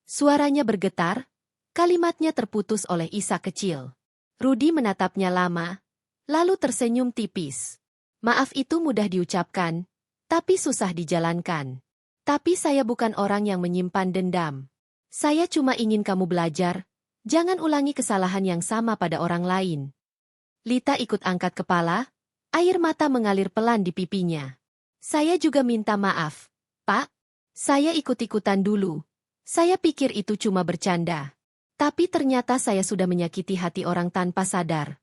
B: Suaranya bergetar, kalimatnya terputus oleh isak kecil. Rudy menatapnya lama, lalu tersenyum tipis. Maaf itu mudah diucapkan, tapi susah dijalankan. Tapi saya bukan orang yang menyimpan dendam. Saya cuma ingin kamu belajar, jangan ulangi kesalahan yang sama pada orang lain. Lita ikut angkat kepala, Air mata mengalir pelan di pipinya. Saya juga minta maaf, Pak. Saya ikut-ikutan dulu. Saya pikir itu cuma bercanda. Tapi ternyata saya sudah menyakiti hati orang tanpa sadar.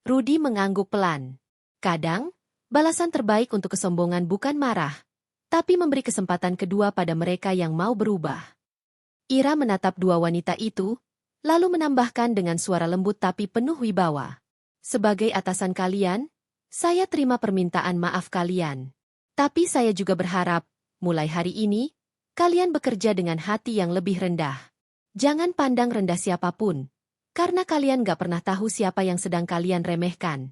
B: Rudy mengangguk pelan. Kadang, balasan terbaik untuk kesombongan bukan marah, tapi memberi kesempatan kedua pada mereka yang mau berubah. Ira menatap dua wanita itu, lalu menambahkan dengan suara lembut tapi penuh wibawa. Sebagai atasan kalian, saya terima permintaan maaf kalian. Tapi saya juga berharap, mulai hari ini, kalian bekerja dengan hati yang lebih rendah. Jangan pandang rendah siapapun, karena kalian gak pernah tahu siapa yang sedang kalian remehkan.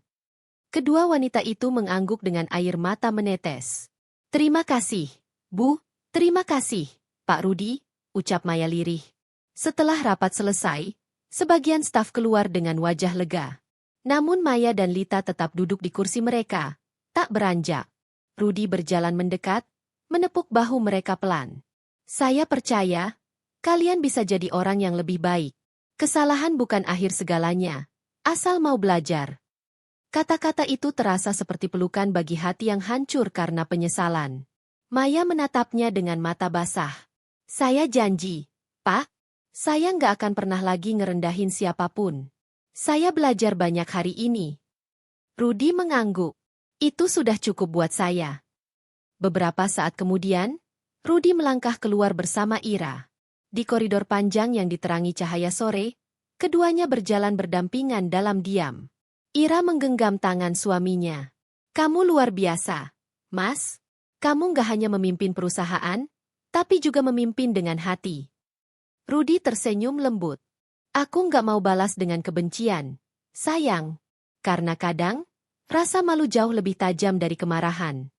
B: Kedua wanita itu mengangguk dengan air mata menetes. Terima kasih, Bu. Terima kasih, Pak Rudy, ucap Maya lirih. Setelah rapat selesai, sebagian staf keluar dengan wajah lega. Namun Maya dan Lita tetap duduk di kursi mereka, tak beranjak. Rudy berjalan mendekat, menepuk bahu mereka pelan. Saya percaya, kalian bisa jadi orang yang lebih baik. Kesalahan bukan akhir segalanya, asal mau belajar. Kata-kata itu terasa seperti pelukan bagi hati yang hancur karena penyesalan. Maya menatapnya dengan mata basah. Saya janji, Pak, saya nggak akan pernah lagi ngerendahin siapapun. Saya belajar banyak hari ini. Rudy mengangguk. Itu sudah cukup buat saya. Beberapa saat kemudian, Rudy melangkah keluar bersama Ira. Di koridor panjang yang diterangi cahaya sore, keduanya berjalan berdampingan dalam diam. Ira menggenggam tangan suaminya. Kamu luar biasa, Mas. Kamu nggak hanya memimpin perusahaan, tapi juga memimpin dengan hati. Rudy tersenyum lembut. Aku nggak mau balas dengan kebencian, sayang. Karena kadang, rasa malu jauh lebih tajam dari kemarahan.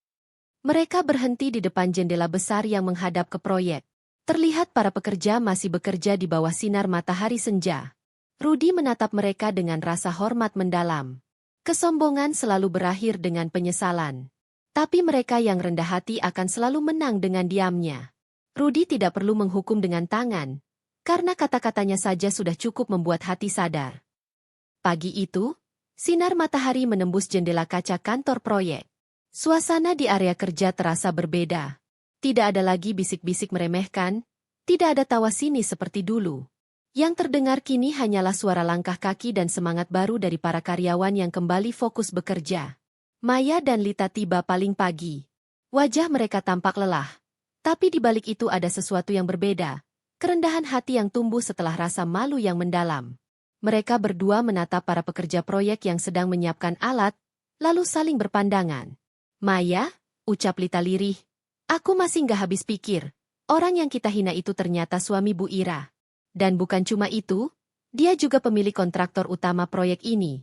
B: Mereka berhenti di depan jendela besar yang menghadap ke proyek. Terlihat para pekerja masih bekerja di bawah sinar matahari senja. Rudy menatap mereka dengan rasa hormat mendalam. Kesombongan selalu berakhir dengan penyesalan. Tapi mereka yang rendah hati akan selalu menang dengan diamnya. Rudy tidak perlu menghukum dengan tangan, karena kata-katanya saja sudah cukup membuat hati sadar. Pagi itu, sinar matahari menembus jendela kaca kantor proyek. Suasana di area kerja terasa berbeda. Tidak ada lagi bisik-bisik meremehkan, tidak ada tawa sinis seperti dulu. Yang terdengar kini hanyalah suara langkah kaki dan semangat baru dari para karyawan yang kembali fokus bekerja. Maya dan Lita tiba paling pagi. Wajah mereka tampak lelah. Tapi di balik itu ada sesuatu yang berbeda. Kerendahan hati yang tumbuh setelah rasa malu yang mendalam. Mereka berdua menatap para pekerja proyek yang sedang menyiapkan alat, lalu saling berpandangan. Maya, ucap Lita lirih. Aku masih nggak habis pikir. Orang yang kita hina itu ternyata suami Bu Ira. Dan bukan cuma itu, dia juga pemilik kontraktor utama proyek ini.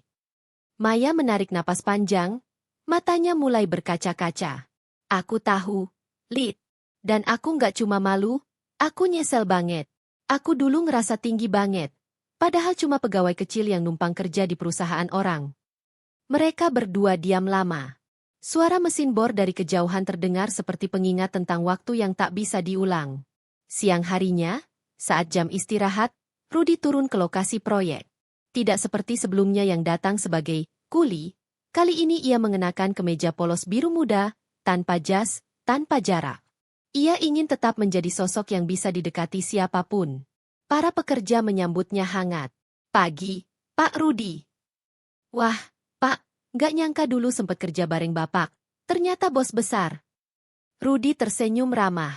B: Maya menarik napas panjang, matanya mulai berkaca-kaca. Aku tahu, Lit. Dan aku nggak cuma malu, aku nyesel banget. Aku dulu ngerasa tinggi banget, padahal cuma pegawai kecil yang numpang kerja di perusahaan orang. Mereka berdua diam lama. Suara mesin bor dari kejauhan terdengar seperti pengingat tentang waktu yang tak bisa diulang. Siang harinya, saat jam istirahat, Rudy turun ke lokasi proyek. Tidak seperti sebelumnya yang datang sebagai kuli, kali ini ia mengenakan kemeja polos biru muda, tanpa jas, tanpa jarak. Ia ingin tetap menjadi sosok yang bisa didekati siapapun. Para pekerja menyambutnya hangat. Pagi, Pak Rudy. Wah, Pak, nggak nyangka dulu sempat kerja bareng Bapak. Ternyata bos besar. Rudy tersenyum ramah.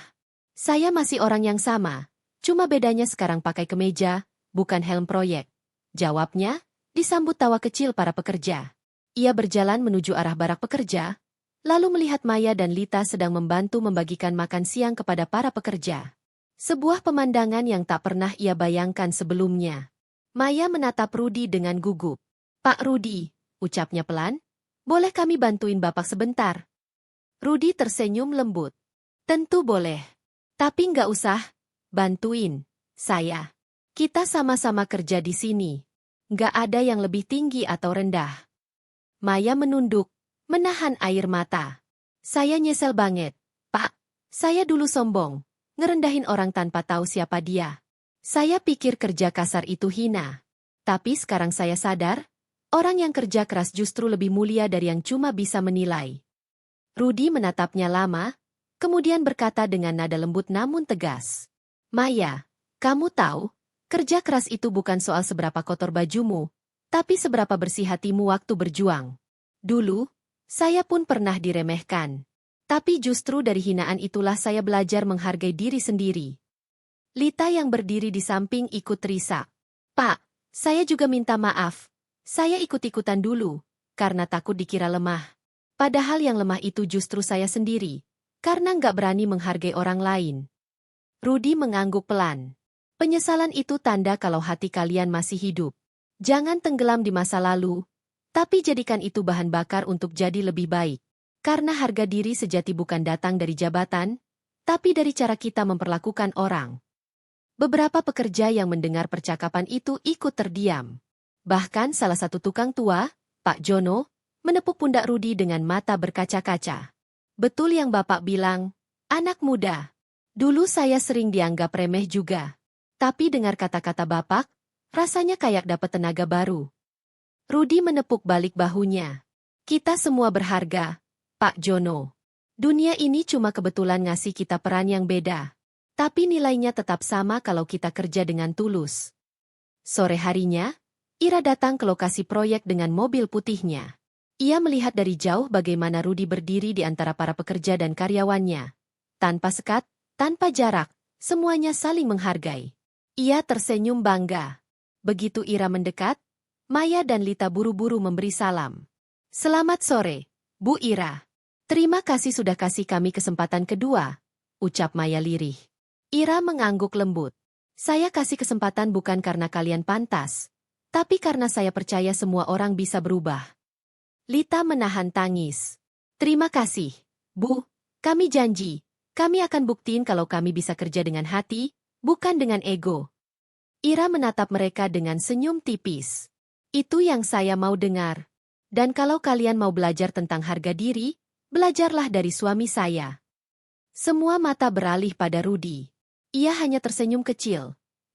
B: Saya masih orang yang sama. Cuma bedanya sekarang pakai kemeja, bukan helm proyek. Jawabnya, disambut tawa kecil para pekerja. Ia berjalan menuju arah barak pekerja, lalu melihat Maya dan Lita sedang membantu membagikan makan siang kepada para pekerja. Sebuah pemandangan yang tak pernah ia bayangkan sebelumnya. Maya menatap Rudy dengan gugup. Pak Rudy, ucapnya pelan, boleh kami bantuin Bapak sebentar? Rudy tersenyum lembut. Tentu boleh. Tapi nggak usah. Bantuin, saya. Kita sama-sama kerja di sini. Nggak ada yang lebih tinggi atau rendah. Maya menunduk, menahan air mata. Saya nyesel banget, Pak. Saya dulu sombong, ngerendahin orang tanpa tahu siapa dia. Saya pikir kerja kasar itu hina. Tapi sekarang saya sadar, Orang yang kerja keras justru lebih mulia dari yang cuma bisa menilai. Rudy menatapnya lama, kemudian berkata dengan nada lembut namun tegas. Maya, kamu tahu, kerja keras itu bukan soal seberapa kotor bajumu, tapi seberapa bersih hatimu waktu berjuang. Dulu, saya pun pernah diremehkan. Tapi justru dari hinaan itulah saya belajar menghargai diri sendiri. Lita yang berdiri di samping ikut terisak. Pak, saya juga minta maaf. Saya ikut-ikutan dulu, karena takut dikira lemah. Padahal yang lemah itu justru saya sendiri, karena nggak berani menghargai orang lain. Rudy mengangguk pelan. Penyesalan itu tanda kalau hati kalian masih hidup. Jangan tenggelam di masa lalu, tapi jadikan itu bahan bakar untuk jadi lebih baik. Karena harga diri sejati bukan datang dari jabatan, tapi dari cara kita memperlakukan orang. Beberapa pekerja yang mendengar percakapan itu ikut terdiam. Bahkan salah satu tukang tua, Pak Jono, menepuk pundak Rudy dengan mata berkaca-kaca. Betul yang Bapak bilang, anak muda. Dulu saya sering dianggap remeh juga. Tapi dengar kata-kata Bapak, rasanya kayak dapat tenaga baru. Rudy menepuk balik bahunya. Kita semua berharga, Pak Jono. Dunia ini cuma kebetulan ngasih kita peran yang beda. Tapi nilainya tetap sama kalau kita kerja dengan tulus. Sore harinya, Ira datang ke lokasi proyek dengan mobil putihnya. Ia melihat dari jauh bagaimana Rudy berdiri di antara para pekerja dan karyawannya. Tanpa sekat, tanpa jarak, semuanya saling menghargai. Ia tersenyum bangga. Begitu Ira mendekat, Maya dan Lita buru-buru memberi salam. Selamat sore, Bu Ira. Terima kasih sudah kasih kami kesempatan kedua, ucap Maya lirih. Ira mengangguk lembut. Saya kasih kesempatan bukan karena kalian pantas, tapi karena saya percaya semua orang bisa berubah. Lita menahan tangis. Terima kasih, Bu. Kami janji, kami akan buktiin kalau kami bisa kerja dengan hati, bukan dengan ego. Ira menatap mereka dengan senyum tipis. Itu yang saya mau dengar. Dan kalau kalian mau belajar tentang harga diri, belajarlah dari suami saya. Semua mata beralih pada Rudy. Ia hanya tersenyum kecil,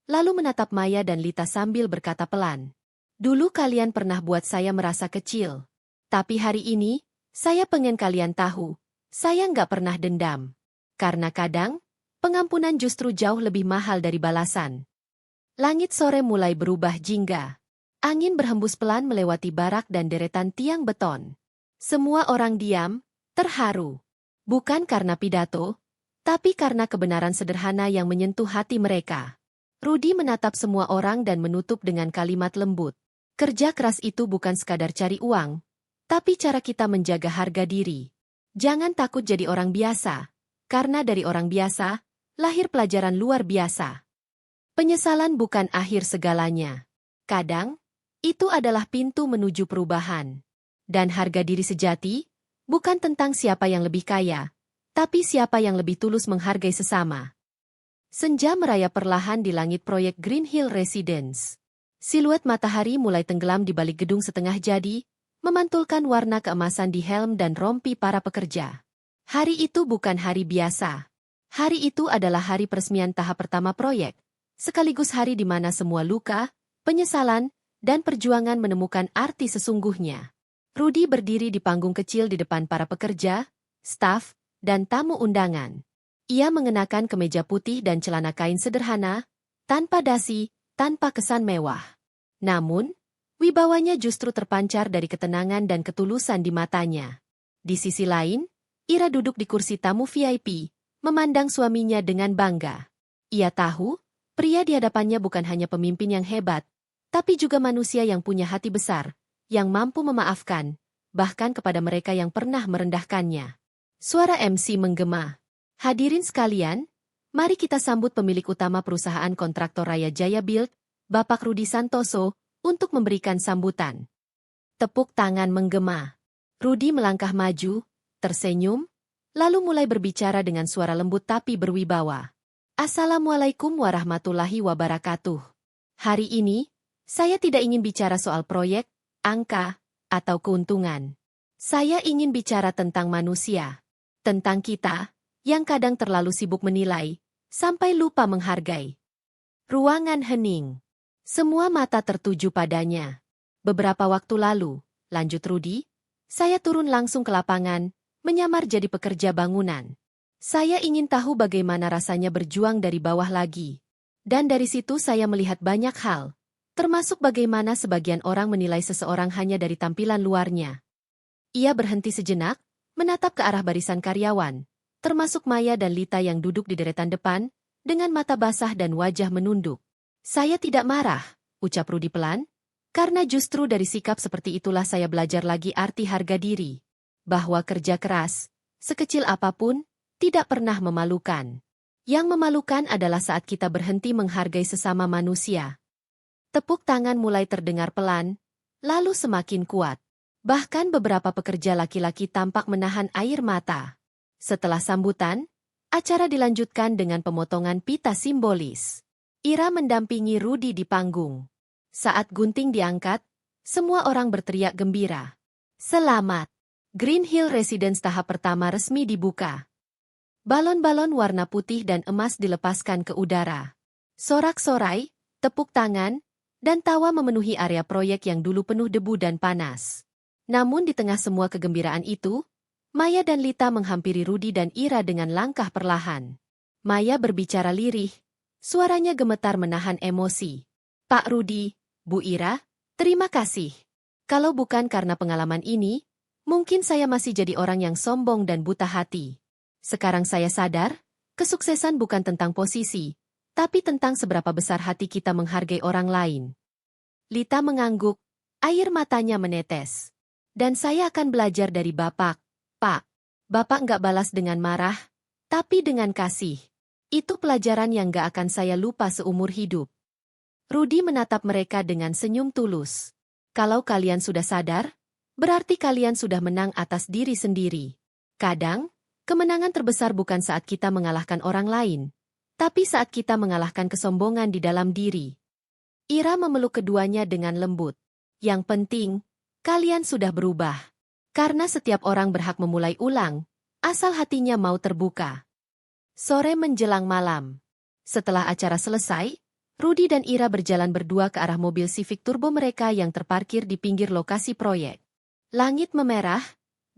B: lalu menatap Maya dan Lita sambil berkata pelan. Dulu kalian pernah buat saya merasa kecil. Tapi hari ini, saya pengen kalian tahu, saya nggak pernah dendam. Karena kadang, pengampunan justru jauh lebih mahal dari balasan. Langit sore mulai berubah jingga. Angin berhembus pelan melewati barak dan deretan tiang beton. Semua orang diam, terharu. Bukan karena pidato, tapi karena kebenaran sederhana yang menyentuh hati mereka. Rudy menatap semua orang dan menutup dengan kalimat lembut. Kerja keras itu bukan sekadar cari uang, tapi cara kita menjaga harga diri. Jangan takut jadi orang biasa, karena dari orang biasa, lahir pelajaran luar biasa. Penyesalan bukan akhir segalanya. Kadang, itu adalah pintu menuju perubahan. Dan harga diri sejati, bukan tentang siapa yang lebih kaya, tapi siapa yang lebih tulus menghargai sesama. Senja merayap perlahan di langit proyek Green Hill Residence. Siluet matahari mulai tenggelam di balik gedung setengah jadi, memantulkan warna keemasan di helm dan rompi para pekerja. Hari itu bukan hari biasa. Hari itu adalah hari peresmian tahap pertama proyek, sekaligus hari di mana semua luka, penyesalan, dan perjuangan menemukan arti sesungguhnya. Rudy berdiri di panggung kecil di depan para pekerja, staf, dan tamu undangan. Ia mengenakan kemeja putih dan celana kain sederhana, tanpa dasi, tanpa kesan mewah. Namun, wibawanya justru terpancar dari ketenangan dan ketulusan di matanya. Di sisi lain, Ira duduk di kursi tamu VIP, memandang suaminya dengan bangga. Ia tahu, pria di hadapannya bukan hanya pemimpin yang hebat, tapi juga manusia yang punya hati besar, yang mampu memaafkan, bahkan kepada mereka yang pernah merendahkannya. Suara MC menggema. Hadirin sekalian, mari kita sambut pemilik utama perusahaan kontraktor Raya Jaya Build, Bapak Rudy Santoso, untuk memberikan sambutan. Tepuk tangan menggema. Rudy melangkah maju, tersenyum, lalu mulai berbicara dengan suara lembut tapi berwibawa. Assalamualaikum warahmatullahi wabarakatuh. Hari ini, saya tidak ingin bicara soal proyek, angka, atau keuntungan. Saya ingin bicara tentang manusia. Tentang kita, yang kadang terlalu sibuk menilai, sampai lupa menghargai. Ruangan hening. Semua mata tertuju padanya. Beberapa waktu lalu, lanjut Rudy, saya turun langsung ke lapangan, menyamar jadi pekerja bangunan. Saya ingin tahu bagaimana rasanya berjuang dari bawah lagi. Dan dari situ saya melihat banyak hal, termasuk bagaimana sebagian orang menilai seseorang hanya dari tampilan luarnya. Ia berhenti sejenak, menatap ke arah barisan karyawan, termasuk Maya dan Lita yang duduk di deretan depan, dengan mata basah dan wajah menunduk. Saya tidak marah, ucap Rudy pelan, karena justru dari sikap seperti itulah saya belajar lagi arti harga diri. Bahwa kerja keras, sekecil apapun, tidak pernah memalukan. Yang memalukan adalah saat kita berhenti menghargai sesama manusia. Tepuk tangan mulai terdengar pelan, lalu semakin kuat. Bahkan beberapa pekerja laki-laki tampak menahan air mata. Setelah sambutan, acara dilanjutkan dengan pemotongan pita simbolis. Ira mendampingi Rudy di panggung. Saat gunting diangkat, semua orang berteriak gembira. Selamat! Green Hill Residence tahap pertama resmi dibuka. Balon-balon warna putih dan emas dilepaskan ke udara. Sorak-sorai, tepuk tangan, dan tawa memenuhi area proyek yang dulu penuh debu dan panas. Namun di tengah semua kegembiraan itu, Maya dan Lita menghampiri Rudy dan Ira dengan langkah perlahan. Maya berbicara lirih, suaranya gemetar menahan emosi. Pak Rudy, Bu Ira, terima kasih. Kalau bukan karena pengalaman ini, mungkin saya masih jadi orang yang sombong dan buta hati. Sekarang saya sadar, kesuksesan bukan tentang posisi, tapi tentang seberapa besar hati kita menghargai orang lain. Lita mengangguk, air matanya menetes. Dan saya akan belajar dari Bapak, Pak. Bapak nggak balas dengan marah, tapi dengan kasih. Itu pelajaran yang nggak akan saya lupa seumur hidup. Rudy menatap mereka dengan senyum tulus. Kalau kalian sudah sadar, berarti kalian sudah menang atas diri sendiri. Kadang, kemenangan terbesar bukan saat kita mengalahkan orang lain, tapi saat kita mengalahkan kesombongan di dalam diri. Ira memeluk keduanya dengan lembut. Yang penting, kalian sudah berubah. Karena setiap orang berhak memulai ulang, asal hatinya mau terbuka. Sore menjelang malam. Setelah acara selesai, Rudy dan Ira berjalan berdua ke arah mobil Civic Turbo mereka yang terparkir di pinggir lokasi proyek. Langit memerah,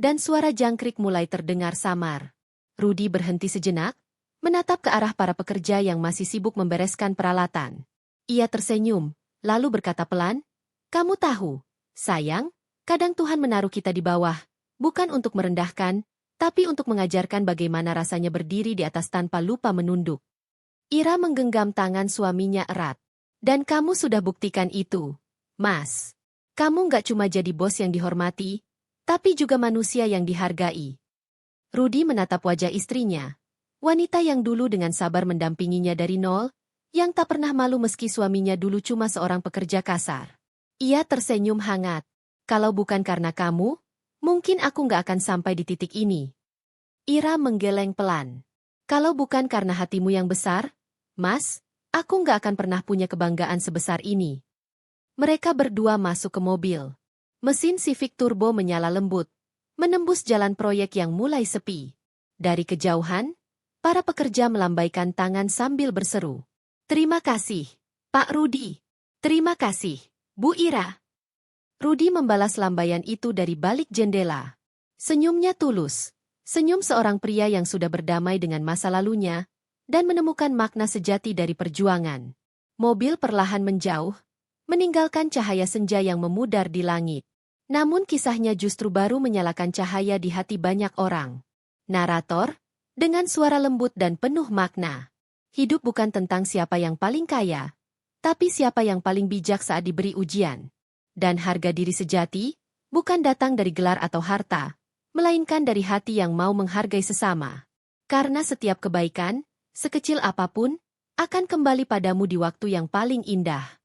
B: dan suara jangkrik mulai terdengar samar. Rudy berhenti sejenak, menatap ke arah para pekerja yang masih sibuk membereskan peralatan. Ia tersenyum, lalu berkata pelan, "Kamu tahu, sayang, kadang Tuhan menaruh kita di bawah, bukan untuk merendahkan, tapi untuk mengajarkan bagaimana rasanya berdiri di atas tanpa lupa menunduk." Ira menggenggam tangan suaminya erat. Dan kamu sudah buktikan itu, Mas. Kamu nggak cuma jadi bos yang dihormati, tapi juga manusia yang dihargai. Rudy menatap wajah istrinya, wanita yang dulu dengan sabar mendampinginya dari nol, yang tak pernah malu meski suaminya dulu cuma seorang pekerja kasar. Ia tersenyum hangat. Kalau bukan karena kamu, mungkin aku nggak akan sampai di titik ini. Ira menggeleng pelan. Kalau bukan karena hatimu yang besar, Mas, aku nggak akan pernah punya kebanggaan sebesar ini. Mereka berdua masuk ke mobil. Mesin Civic Turbo menyala lembut, menembus jalan proyek yang mulai sepi. Dari kejauhan, para pekerja melambaikan tangan sambil berseru. Terima kasih, Pak Rudy. Terima kasih, Bu Ira. Rudy membalas lambaian itu dari balik jendela. Senyumnya tulus. Senyum seorang pria yang sudah berdamai dengan masa lalunya dan menemukan makna sejati dari perjuangan. Mobil perlahan menjauh, meninggalkan cahaya senja yang memudar di langit. Namun kisahnya justru baru menyalakan cahaya di hati banyak orang. Narator, dengan suara lembut dan penuh makna. Hidup bukan tentang siapa yang paling kaya, tapi siapa yang paling bijak saat diberi ujian. Dan harga diri sejati, bukan datang dari gelar atau harta, melainkan dari hati yang mau menghargai sesama. Karena setiap kebaikan, sekecil apapun, akan kembali padamu di waktu yang paling indah.